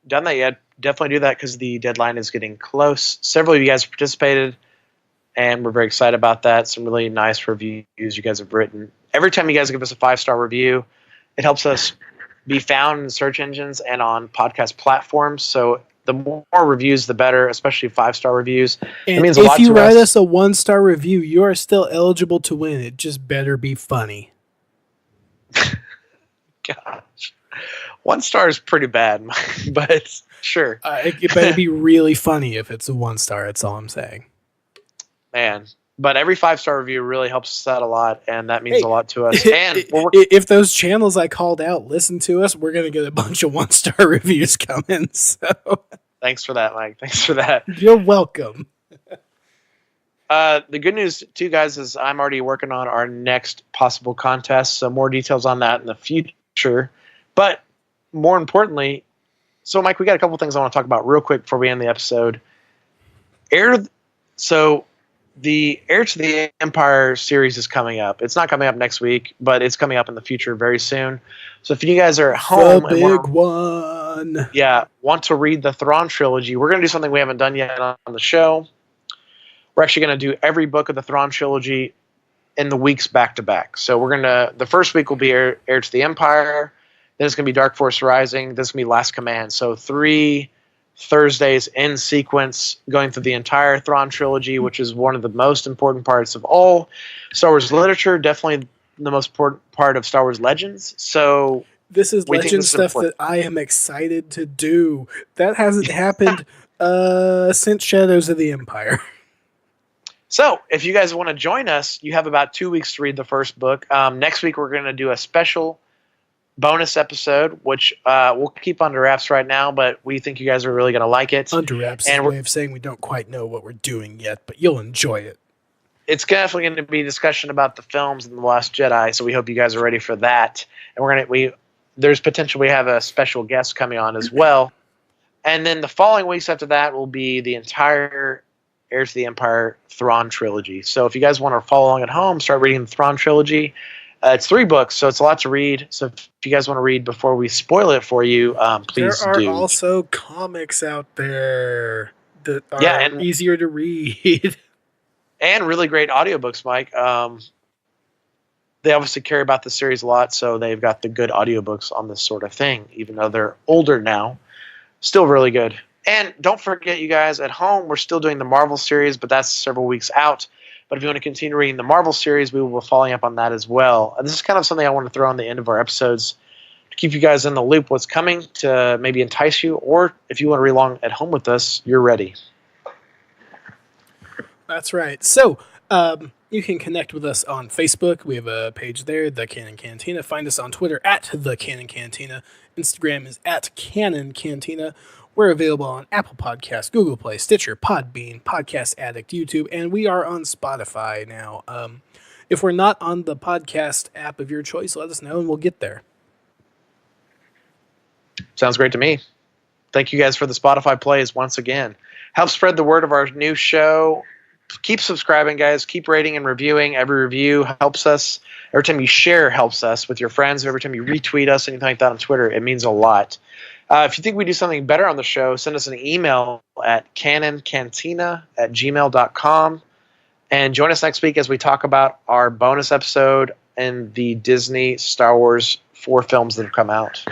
done that yet, definitely do that because the deadline is getting close. Several of you guys participated, and we're very excited about that. Some really nice reviews you guys have written. Every time you guys give us a 5-star review, it helps us be found in search engines and on podcast platforms. So the more reviews, the better, especially 5-star reviews. And it means a lot to us. If you write us a 1-star review, you are still eligible to win. It just better be funny. Gosh. 1 star is pretty bad, but sure. It better be really funny if it's a 1-star. That's all I'm saying. Man, but every 5-star review really helps us out a lot, and that means a lot to us. And if those channels I called out listen to us, we're going to get a bunch of 1-star reviews coming. So thanks for that, Mike. Thanks for that. You're welcome. The good news, too, guys, is I'm already working on our next possible contest, so more details on that in the future. But more importantly, so Mike, we got a couple things I want to talk about real quick before we end the episode. So the Heir to the Empire series is coming up. It's not coming up next week, but it's coming up in the future very soon. So if you guys are at home want to read the Thrawn trilogy, we're going to do something we haven't done yet on the show. We're actually going to do every book of the Thrawn trilogy in the weeks back to back. So the first week will be Heir to the Empire. Then it's going to be Dark Force Rising. This is going to be Last Command. So 3 Thursdays in sequence going through the entire Thrawn trilogy, which is one of the most important parts of all Star Wars literature. Definitely the most important part of Star Wars Legends. So this is Legend stuff that I am excited to do. That hasn't happened since Shadows of the Empire. So if you guys want to join us, you have about 2 weeks to read the first book. Next week we're going to do a special bonus episode, which we'll keep under wraps right now, but we think you guys are really going to like it. Under wraps is a way of saying we don't quite know what we're doing yet, but you'll enjoy it. it's definitely going to be discussion about the films and the Last Jedi. So we hope you guys are ready for that. And there's potential we have a special guest coming on as well. And then the following weeks after that will be the entire Heirs to the Empire Thrawn trilogy. So if you guys want to follow along at home, start reading the Thrawn trilogy. It's 3 books, so it's a lot to read. So if you guys want to read before we spoil it for you, please do. There are also comics out there that are easier to read. And really great audiobooks, Mike. They obviously care about the series a lot, so they've got the good audiobooks on this sort of thing, even though they're older now. Still really good. And don't forget, you guys, at home, we're still doing the Marvel series, but that's several weeks out. But if you want to continue reading the Marvel series, we will be following up on that as well. And this is kind of something I want to throw on the end of our episodes to keep you guys in the loop what's coming, to maybe entice you, or if you want to read along at home with us, you're ready. That's right. So you can connect with us on Facebook. We have a page there, The Canon Cantina. Find us on Twitter at The Canon Cantina. Instagram is at Canon Cantina. We're available on Apple Podcasts, Google Play, Stitcher, Podbean, Podcast Addict, YouTube, and we are on Spotify now. If we're not on the podcast app of your choice, let us know and we'll get there. Sounds great to me. Thank you guys for the Spotify plays once again. Help spread the word of our new show. Keep subscribing, guys. Keep rating and reviewing. Every review helps us. Every time you share helps us with your friends. Every time you retweet us, anything like that on Twitter, it means a lot. If you think we do something better on the show, send us an email at canoncantina@gmail.com. And join us next week as we talk about our bonus episode and the Disney Star Wars 4 films that have come out.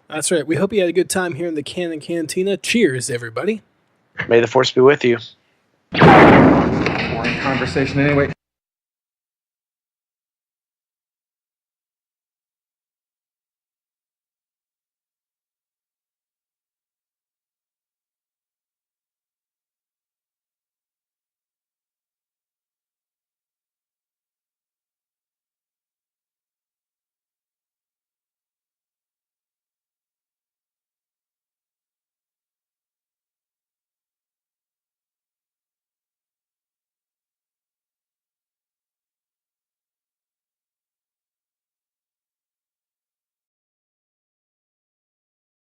That's right. We hope you had a good time here in the Canon Cantina. Cheers, everybody. May the Force be with you. Boring conversation anyway.